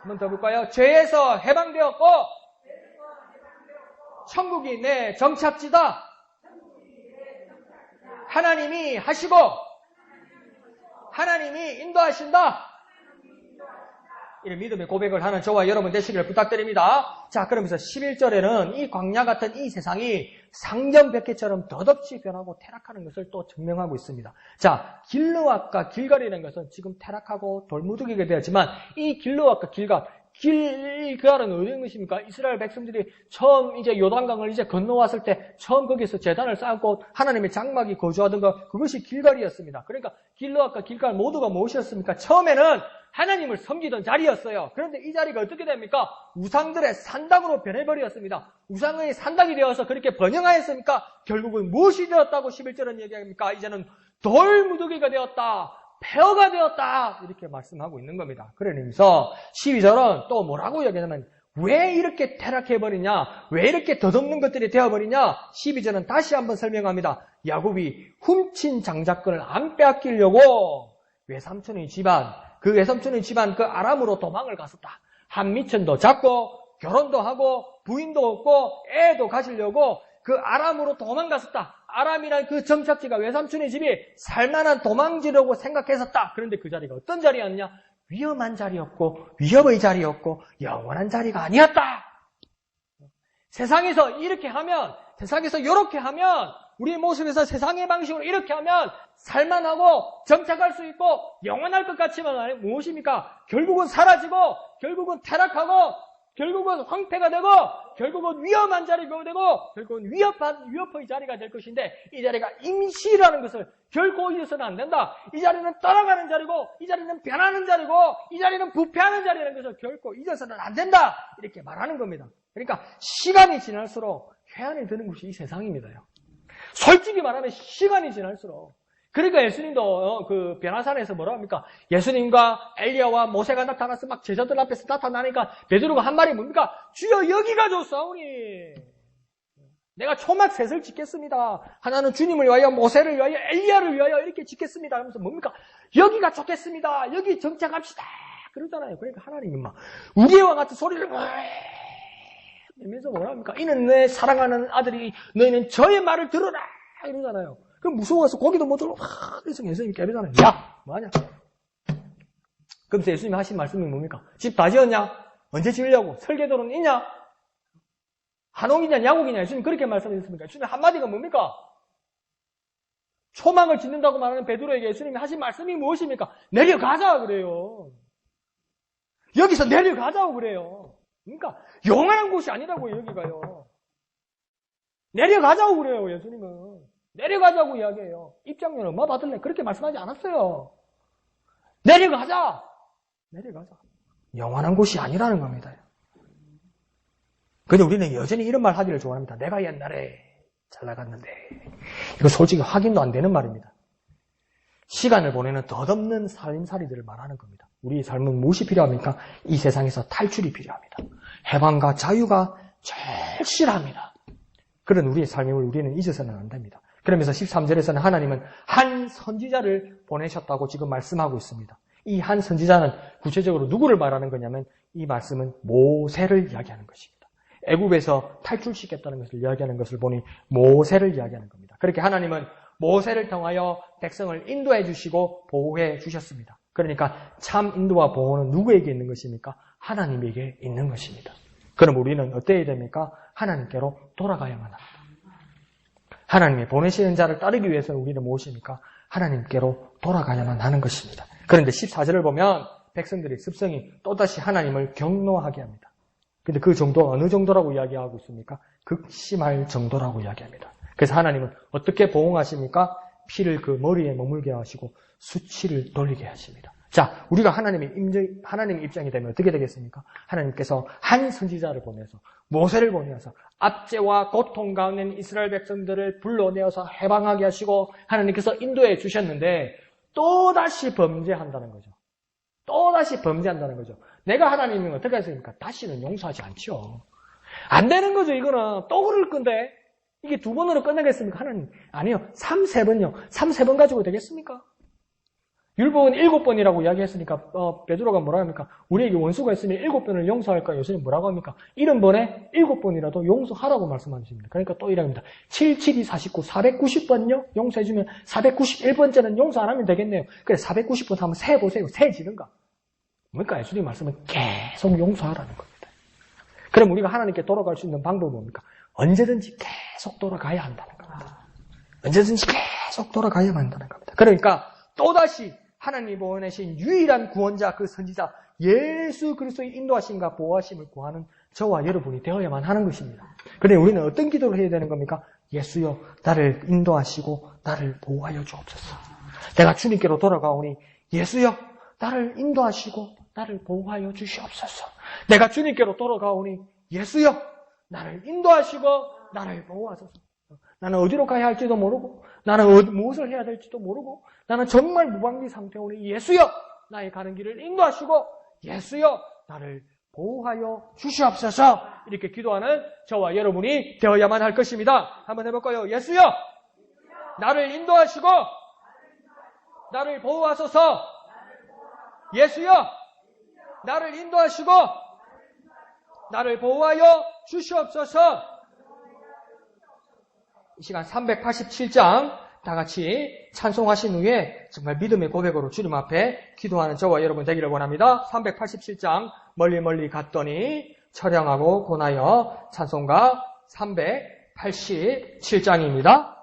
한번 더 볼까요? 죄에서 해방되었고 천국이 내 정착지다. 하나님이 하시고 하나님이 인도하신다. 이런 믿음의 고백을 하는 저와 여러분 되시기를 부탁드립니다. 자, 그러면서 11절에는 이 광야 같은 이 세상이 상점백회처럼 덧없이 변하고 타락하는 것을 또 증명하고 있습니다. 자, 길르앗과 길갈이라는 것은 지금 타락하고 돌무더기가 되었지만 이 길르앗과 길갈은 어떤 것입니까? 이스라엘 백성들이 처음 이제 요단강을 이제 건너왔을 때 처음 거기서 제단을 쌓고 하나님의 장막이 거주하던 것, 그것이 길갈이었습니다. 그러니까 길르앗과 길갈 모두가 무엇이었습니까? 처음에는 하나님을 섬기던 자리였어요. 그런데 이 자리가 어떻게 됩니까? 우상들의 산당으로 변해버렸습니다. 우상의 산당이 되어서 그렇게 번영하였습니까? 결국은 무엇이 되었다고 11절은 얘기합니까? 이제는 돌무더기가 되었다. 폐허가 되었다. 이렇게 말씀하고 있는 겁니다. 그러면서 12절은 또 뭐라고 얘기하냐면 왜 이렇게 타락해버리냐? 왜 이렇게 덧없는 것들이 되어버리냐? 12절은 다시 한번 설명합니다. 야곱이 훔친 장자권을 안 빼앗기려고 외삼촌의 집안, 그 아람으로 도망을 갔었다. 한미천도 잡고 결혼도 하고 부인도 얻고 애도 가지려고 그 아람으로 도망갔었다. 아람이란 그 정착지가 외삼촌의 집이 살만한 도망지라고 생각했었다. 그런데 그 자리가 어떤 자리였냐? 위험한 자리였고 위협의 자리였고 영원한 자리가 아니었다. 세상에서 이렇게 하면, 세상에서 이렇게 하면, 우리의 모습에서 세상의 방식으로 이렇게 하면 살만하고 정착할 수 있고 영원할 것 같지만 무엇입니까? 결국은 사라지고 결국은 타락하고 결국은 황폐가 되고 결국은 위험한 자리가 되고 결국은 위협의 자리가 될 것인데 이 자리가 임시라는 것을 결코 잊어서는 안 된다. 이 자리는 떠나가는 자리고 이 자리는 변하는 자리고 이 자리는 부패하는 자리라는 것을 결코 잊어서는 안 된다. 이렇게 말하는 겁니다. 그러니까 시간이 지날수록 회한이 드는 것이 이 세상입니다요. 솔직히 말하면 시간이 지날수록. 그러니까 예수님도 그 변화산에서 뭐라 합니까? 예수님과 엘리야와 모세가 나타나서 막 제자들 앞에서 나타나니까 베드로가 한 말이 뭡니까? 주여 여기가 좋사오니 내가 초막 셋을 짓겠습니다. 하나는 주님을 위하여, 모세를 위하여, 엘리야를 위하여 이렇게 짓겠습니다. 하면서 뭡니까? 여기가 좋겠습니다. 여기 정착합시다. 그러잖아요. 그러니까 하나님이 막 우리와 같은 소리를 이러면서 뭐라 합니까? 이는 내 사랑하는 아들이 너희는 저의 말을 들으라 이러잖아요. 그럼 무서워서 고기도 못 들어. 그래서 예수님이 깨르잖아요. 야, 뭐하냐? 그럼 예수님이 하신 말씀이 뭡니까? 집 다 지었냐? 언제 지으려고? 설계도는 있냐? 한옥이냐, 양옥이냐? 예수님 그렇게 말씀하셨습니까? 예수님 한마디가 뭡니까? 초막을 짓는다고 말하는 베드로에게 예수님이 하신 말씀이 무엇입니까? 내려가자 그래요. 여기서 내려가자고 그래요. 그러니까 영원한 곳이 아니라고 여기가요. 내려가자고 그래요, 예수님은. 내려가자고 이야기해요. 입장료는 얼마 받을래? 그렇게 말씀하지 않았어요. 내려가자! 내려가자. 영원한 곳이 아니라는 겁니다. 근데 우리는 여전히 이런 말 하기를 좋아합니다. 내가 옛날에 잘 나갔는데. 이거 솔직히 확인도 안 되는 말입니다. 시간을 보내는 덧없는 살림살이들을 말하는 겁니다. 우리의 삶은 무엇이 필요합니까? 이 세상에서 탈출이 필요합니다. 해방과 자유가 절실합니다. 그런 우리의 삶을 우리는 잊어서는 안 됩니다. 그러면서 13절에서는 하나님은 한 선지자를 보내셨다고 지금 말씀하고 있습니다. 이 한 선지자는 구체적으로 누구를 말하는 거냐면 이 말씀은 모세를 이야기하는 것입니다. 애굽에서 탈출시켰다는 것을 이야기하는 것을 보니 모세를 이야기하는 겁니다. 그렇게 하나님은 모세를 통하여 백성을 인도해 주시고 보호해 주셨습니다. 그러니까 참 인도와 보호는 누구에게 있는 것입니까? 하나님에게 있는 것입니다. 그럼 우리는 어때야 됩니까? 하나님께로 돌아가야만 합니다. 하나님이 보내시는 자를 따르기 위해서는 우리는 무엇입니까? 하나님께로 돌아가야만 하는 것입니다. 그런데 14절을 보면 백성들의 습성이 또다시 하나님을 경노하게 합니다. 근데 그 정도 어느 정도라고 이야기하고 있습니까? 극심할 정도라고 이야기합니다. 그래서 하나님은 어떻게 보응하십니까? 피를 그 머리에 머물게 하시고 수치를 돌리게 하십니다. 자, 우리가 하나님의 입장이 되면 어떻게 되겠습니까? 하나님께서 한 선지자를 보내서 모세를 보내서 압제와 고통 가운데 있는 이스라엘 백성들을 불러내어서 해방하게 하시고 하나님께서 인도해 주셨는데 또다시 범죄한다는 거죠. 또다시 범죄한다는 거죠. 내가 하나님이면 어떻게 하십니까? 다시는 용서하지 않죠. 안 되는 거죠. 이거는 또 그럴 건데 이게 두 번으로 끝나겠습니까? 하나님 아니요. 3, 3번요. 3, 3번 가지고 되겠습니까? 율법은 7번이라고 이야기했으니까 베드로가 뭐라 합니까? 우리에게 원수가 있으면 7번을 용서할까? 예수님 뭐라고 합니까? 70번에 7번이라도 용서하라고 말씀하십니다. 그러니까 또 이랍니다. 7, 7이 49, 490번요? 용서해주면 491번째는 용서 안 하면 되겠네요. 그래 490번 하면 세보세요. 세지는가? 뭡니까? 예수님 말씀은 계속 용서하라는 겁니다. 그럼 우리가 하나님께 돌아갈 수 있는 방법은 뭡니까? 언제든지 계속 돌아가야 한다는 겁니다. 언제든지 계속 돌아가야만 한다는 겁니다. 그러니까 또다시 하나님이 보내신 유일한 구원자 그 선지자 예수 그리스도의 인도하심과 보호하심을 구하는 저와 여러분이 되어야만 하는 것입니다. 그런데 우리는 어떤 기도를 해야 되는 겁니까? 예수여 나를 인도하시고 나를 보호하여 주옵소서. 내가 주님께로 돌아가오니 예수여 나를 인도하시고 나를 보호하여 주시옵소서. 내가 주님께로 돌아가오니 예수여 나를 인도하시고 나를 보호하소서. 나는 어디로 가야 할지도 모르고 나는 무엇을 해야 될지도 모르고 나는 정말 무방비 상태오니 예수여 나의 가는 길을 인도하시고 예수여 나를 보호하여 주시옵소서. 이렇게 기도하는 저와 여러분이 되어야만 할 것입니다. 한번 해볼까요? 예수여 나를 인도하시고 나를 보호하소서. 예수여 나를 인도하시고 나를 보호하여 주시옵소서. 이 시간 387장 다 같이 찬송하신 후에 정말 믿음의 고백으로 주님 앞에 기도하는 저와 여러분 되기를 원합니다. 387장 멀리 멀리 갔더니 처량하고 고나여 찬송가 387장입니다.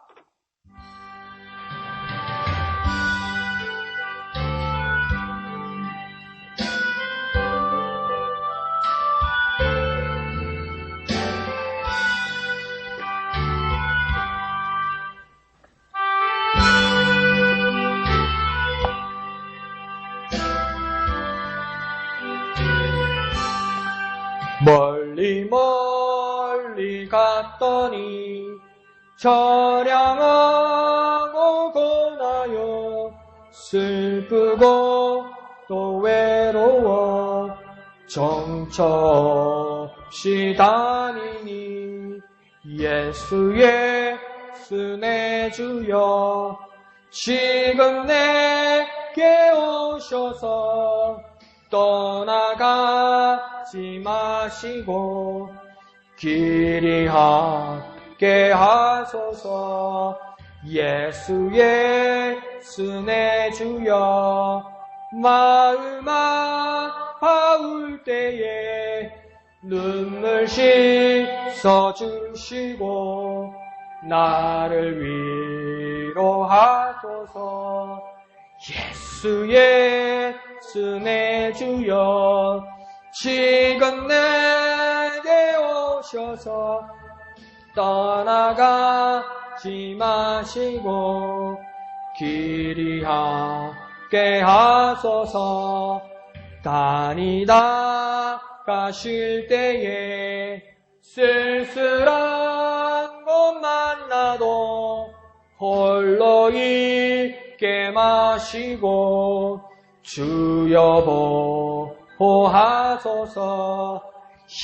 멀리 멀리 갔더니 처량하고 고나여 슬프고 또 외로워 정처없이 다니니 예수의 순애 주여 지금 내게 오셔서 떠나가지 마시고 길이 함께 하소서. 예수의 순애 주여 마음 아파올 때에 눈물 씻어주시고 나를 위로하소서. 예수의 순애 주여 지금 내게 오셔서 떠나가지 마시고 길이 함께 하소서. 다니다 가실 때에 쓸쓸한 곳 만나도 홀로 있게 마시고 주여 보호하소서.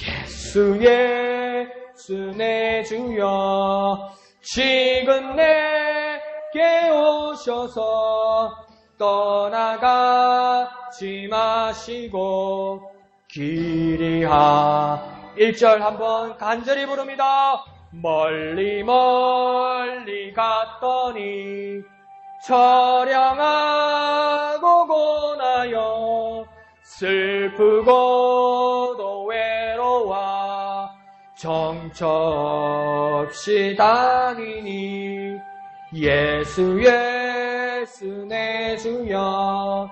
예수 예수 내 주여 지금 내게 오셔서 떠나가지 마시고 길이 1절 한번 간절히 부릅니다. 멀리 멀리 갔더니 처량하고 고나여 슬프고도 외로워 정처 없이 다니니 예수 예수 내 주여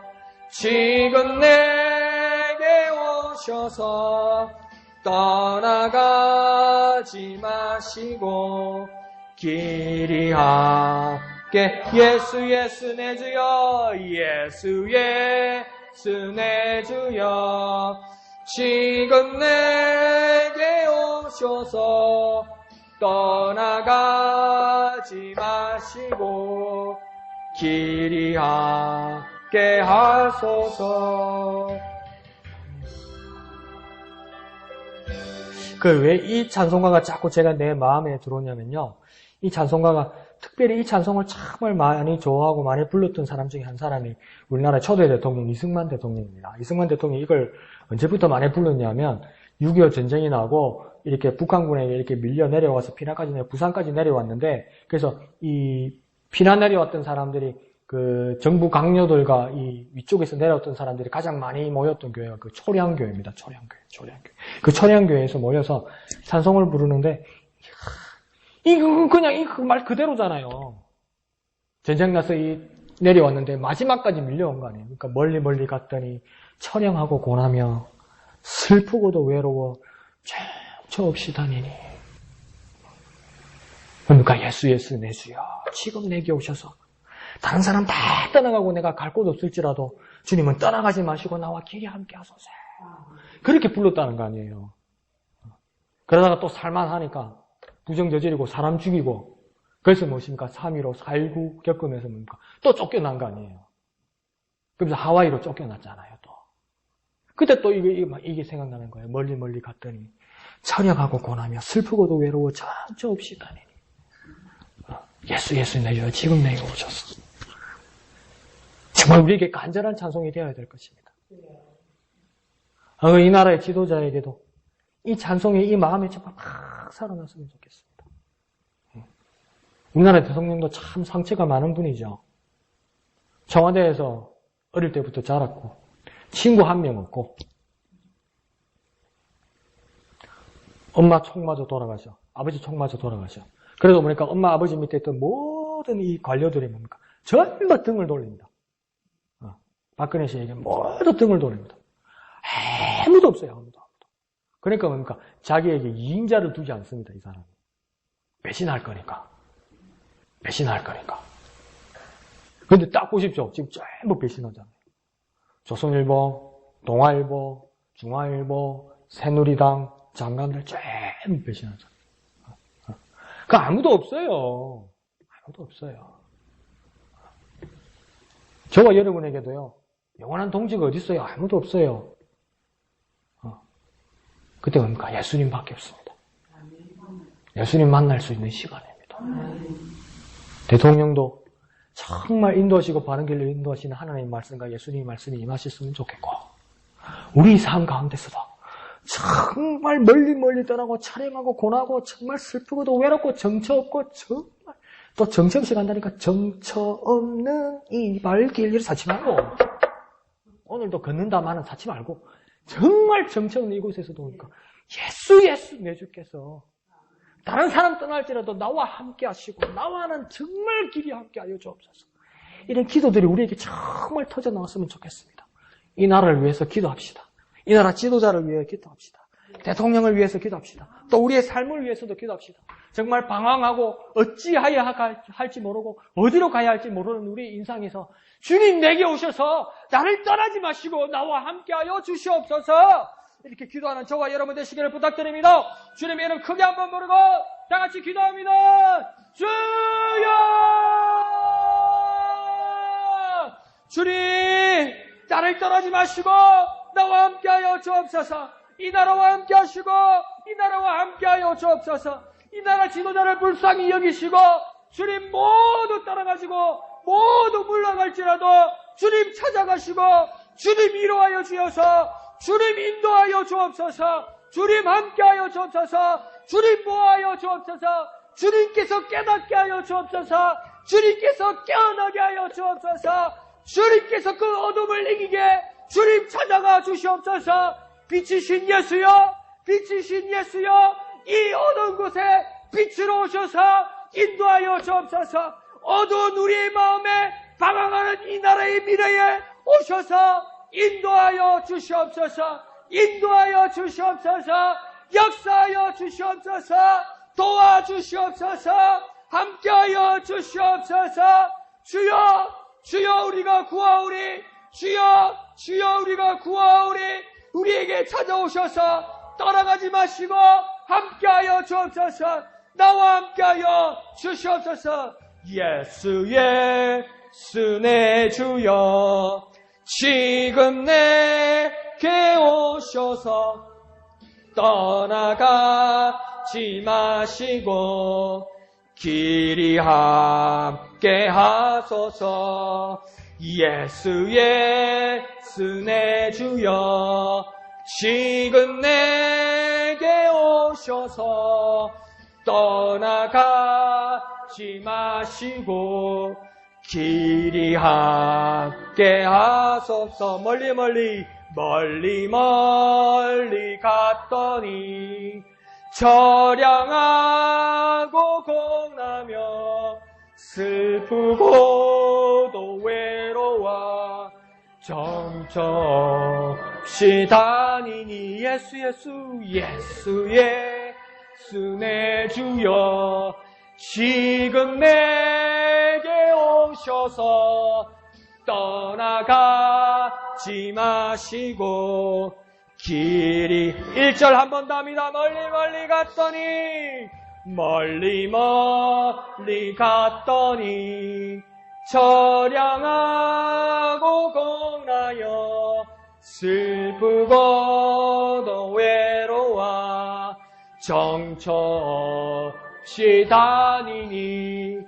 지금 내게 오셔서 떠나가지 마시고 길이 함께 예수 예수 내 주여 예수 예수 내 주여 지금 내게 오셔서 떠나가지 마시고 길이 함께 하소서. 왜 이 찬송가가 자꾸 제가 내 마음에 들어오냐면요. 이 찬송가가 특별히 이 찬송을 정말 많이 좋아하고 많이 불렀던 사람 중에 한 사람이 우리나라 초대 대통령 이승만 대통령입니다. 이승만 대통령이 이걸 언제부터 많이 불렀냐면 6.25 전쟁이 나고 이렇게 북한군에게 이렇게 밀려 내려와서 부산까지 내려왔는데 그래서 이 피난 내려왔던 사람들이 그 정부 강요들과 이 위쪽에서 내려왔던 사람들이 가장 많이 모였던 교회가 그 초량교회입니다. 초량교회. 그 초량교회에서 모여서 찬송을 부르는데 이거 그냥 이 말 그대로잖아요. 전쟁 나서 내려왔는데 마지막까지 밀려온 거 아니에요. 그러니까 멀리 갔더니 처량하고 고나며 슬프고도 외로워 정처 없이 다니니. 그러니까 예수 내 주여 지금 내게 오셔서 다른 사람 다 떠나가고 내가 갈 곳 없을지라도 주님은 떠나가지 마시고 나와 길이 함께 하소서. 그렇게 불렀다는 거 아니에요. 그러다가 또 살만하니까 부정 저지르고 사람 죽이고 그래서 무엇입니까? 3.15 4.19 겪으면서 뭡니까? 또 쫓겨난 거 아니에요. 그래서 하와이로 쫓겨났잖아요. 또 그때 또 이게 생각나는 거예요. 멀리 갔더니 처량하고 고나며 슬프고도 외로워 정처 없이 다니니 예수 내 주여 지금 내게 오셔서. 정말 우리에게 간절한 찬송이 되어야 될 것입니다. 이 나라의 지도자에게도 이 찬송이 이 마음에 정말 막 살아났으면 좋겠습니다. 우리나라 대통령도 참 상처가 많은 분이죠. 청와대에서 어릴 때부터 자랐고 친구 한 명 없고 엄마 총마저 돌아가셔. 아버지 총마저 돌아가셔. 그래도 보니까 엄마 아버지 밑에 있던 모든 이 관료들이 뭡니까? 전부 등을 돌립니다. 박근혜 씨에게 모두 등을 돌립니다. 아무도 없어요. 아무도. 그러니까 뭡니까? 자기에게 이인자를 두지 않습니다. 이 사람이. 배신할 거니까. 근데 딱 보십시오. 지금 전부 배신하잖아요. 조선일보, 동아일보, 중앙일보, 새누리당, 장관들 전부 배신하잖아요. 아무도 없어요. 저와 여러분에게도요. 영원한 동지가 어디 있어요? 아무도 없어요. 그때 뭡니까? 예수님밖에 없습니다. 예수님 만날 수 있는 시간입니다. 대통령도 정말 인도하시고 바른 길로 인도하시는 하나님의 말씀과 예수님의 말씀이 임하셨으면 좋겠고 우리 삶 가운데서도 정말 멀리 떠나고 차량하고 고나고 정말 슬프고도 외롭고 정처 없고 정말 또 정처 없이 간다니까 정처 없는 이 발길을 사지 말고 오늘도 걷는다마는 사지 말고 정말 정처 없는 이곳에서도 오니까 예수 내 주께서 다른 사람 떠날지라도 나와 함께 하시고 나와는 정말 길이 함께 하여 주옵소서. 이런 기도들이 우리에게 정말 터져 나왔으면 좋겠습니다. 이 나라를 위해서 기도합시다. 이 나라 지도자를 위해 기도합시다. 대통령을 위해서 기도합시다. 또 우리의 삶을 위해서도 기도합시다. 정말 방황하고 어찌하여 할지 모르고 어디로 가야 할지 모르는 우리 인상에서 주님 내게 오셔서 나를 떠나지 마시고 나와 함께하여 주시옵소서. 이렇게 기도하는 저와 여러분 되시기를 부탁드립니다. 주님의 이름 크게 한번 부르고 다 같이 기도합니다. 주여! 주님 나를 떠나지 마시고 나와 함께하여 주옵소서. 이 나라와 함께하시고 이 나라와 함께하여 주옵소서. 이 나라 지도자를 불쌍히 여기시고 주님 모두 따라가시고 모두 물러갈지라도 주님 찾아가시고 주님 위로하여 주셔서 주님 인도하여 주옵소서. 주님 함께하여 주옵소서. 주님 보호하여 주옵소서. 주님께서 깨닫게 하여 주옵소서. 주님께서 깨어나게 하여 주옵소서. 주님께서 그 어둠을 이기게 주님 찾아가 주시옵소서. 빛이신 예수여, 빛이신 예수여, 이 어두운 곳에 빛으로 오셔서 인도하여 주옵소서. 어두운 우리의 마음에 방황하는 이 나라의 미래에 오셔서 인도하여 주시옵소서. 인도하여 주시옵소서. 역사하여 주시옵소서. 도와주시옵소서. 함께하여 주시옵소서. 주여, 주여 우리가 구하오리. 주여, 주여 우리가 구하오리. 우리에게 찾아오셔서 떠나가지 마시고 함께하여 주옵소서. 나와 함께하여 주시옵소서. 예수의 내 주여 지금 내게 오셔서 떠나가지 마시고 길이 함께 하소서. 예수의 내 주여 지금 내게 오셔서 떠나가지 마시고 길이 함께 하소서. 멀리 갔더니 처량하고 공하며 슬프고도 외로워 정처없이 다니니 예수의 내 주여 지금 내게 오셔서 떠나가지 마시고 길이 1절 한 번 더 합니다. 멀리 갔더니 처량하고 공하여 슬프고도 외로워 정처없이 다니니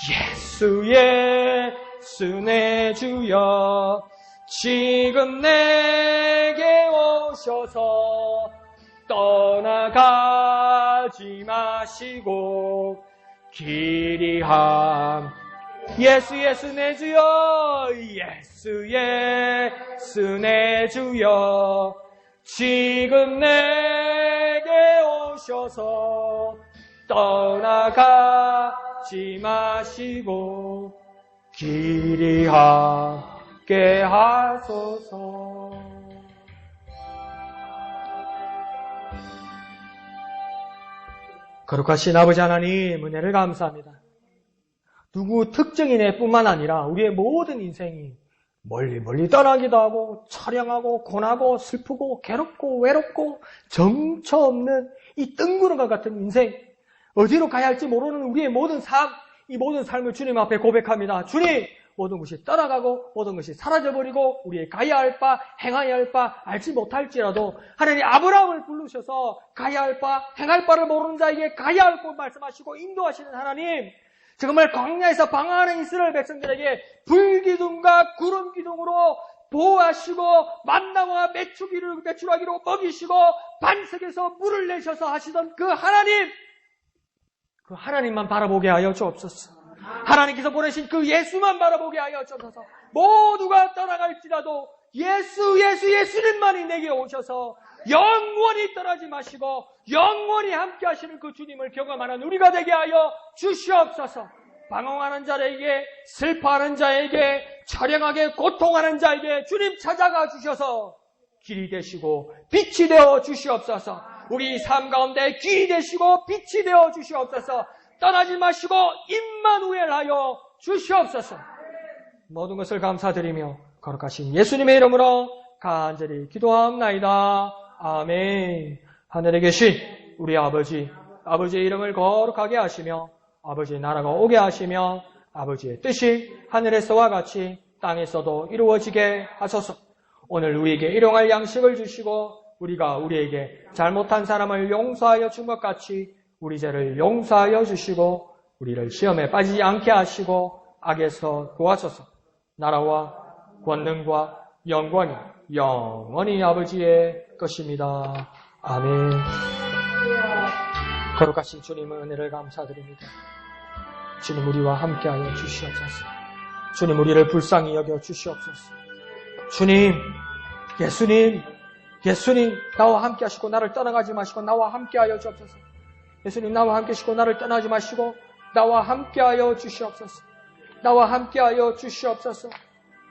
예수의 내 주여 지금 내게 오셔서 떠나가지 마시고 길이 예수 내 주여 예수의 내 주여 지금 내게 오셔서 떠나가지 마시고 길이 함께 하소서. 거룩하신 아버지 하나님 은혜를 감사합니다. 누구 특정인의 뿐만 아니라 우리의 모든 인생이 멀리 떠나기도 하고 처량하고 고나고 슬프고 괴롭고 외롭고 정처 없는 이 뜬구름과 같은 인생, 어디로 가야 할지 모르는 우리의 모든 삶, 이 모든 삶을 주님 앞에 고백합니다. 주님, 모든 것이 떠나가고 모든 것이 사라져버리고 우리의 가야 할 바, 행해야 할 바 알지 못할지라도 하나님 아브라함을 부르셔서 가야 할 바, 행할 바를 모르는 자에게 가야 할 것 말씀하시고 인도하시는 하나님, 정말 광야에서 방황하는 이스라엘 백성들에게 불기둥과 구름기둥으로 보호하시고 만나와 메추라기로 먹이시고 반석에서 물을 내셔서 하시던 그 하나님만 바라보게 하여 주옵소서. 하나님께서 보내신 그 예수만 바라보게 하여 주옵소서. 모두가 떠나갈지라도 예수님만이 내게 오셔서 영원히 떠나지 마시고 영원히 함께 하시는 그 주님을 경험하는 우리가 되게 하여 주시옵소서. 방황하는 자에게, 슬퍼하는 자에게, 처량하게 고통하는 자에게 주님 찾아가 주셔서 길이 되시고 빛이 되어 주시옵소서. 우리 삶 가운데 길이 되시고 빛이 되어 주시옵소서. 떠나지 마시고 임마누엘 하여 주시옵소서. 모든 것을 감사드리며 거룩하신 예수님의 이름으로 간절히 기도하옵나이다. 아멘. 하늘에 계신 우리 아버지, 아버지의 이름을 거룩하게 하시며 아버지의 나라가 오게 하시며 아버지의 뜻이 하늘에서와 같이 땅에서도 이루어지게 하소서. 오늘 우리에게 일용할 양식을 주시고 우리가 우리에게 잘못한 사람을 용서하여 준 것 같이 우리 죄를 용서하여 주시고 우리를 시험에 빠지지 않게 하시고 악에서 구하소서. 나라와 권능과 영광이 영원히 아버지의 것입니다. 아멘. 거룩하신 주님의 은혜를 감사드립니다. 주님 우리와 함께하여 주시옵소서. 주님 우리를 불쌍히 여겨 주시옵소서. 주님, 예수님 나와 함께 하시고 나를 떠나가지 마시고 나와 함께 하여 주옵소서. 예수님 나와 함께 하시고 나를 떠나지 마시고 나와 함께 하여 주시옵소서. 나와 함께 하여 주시옵소서.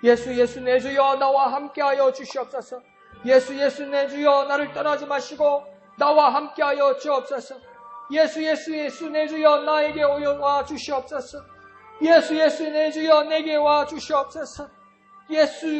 예수 내 주여 나와 함께 하여 주시옵소서. 예수 내 주여 나를 떠나지 마시고 나와 함께 하여 주옵소서. 예수 내 주여 나에게 와 주시옵소서. 예수 내 주여 내게 와 주시옵소서. 예수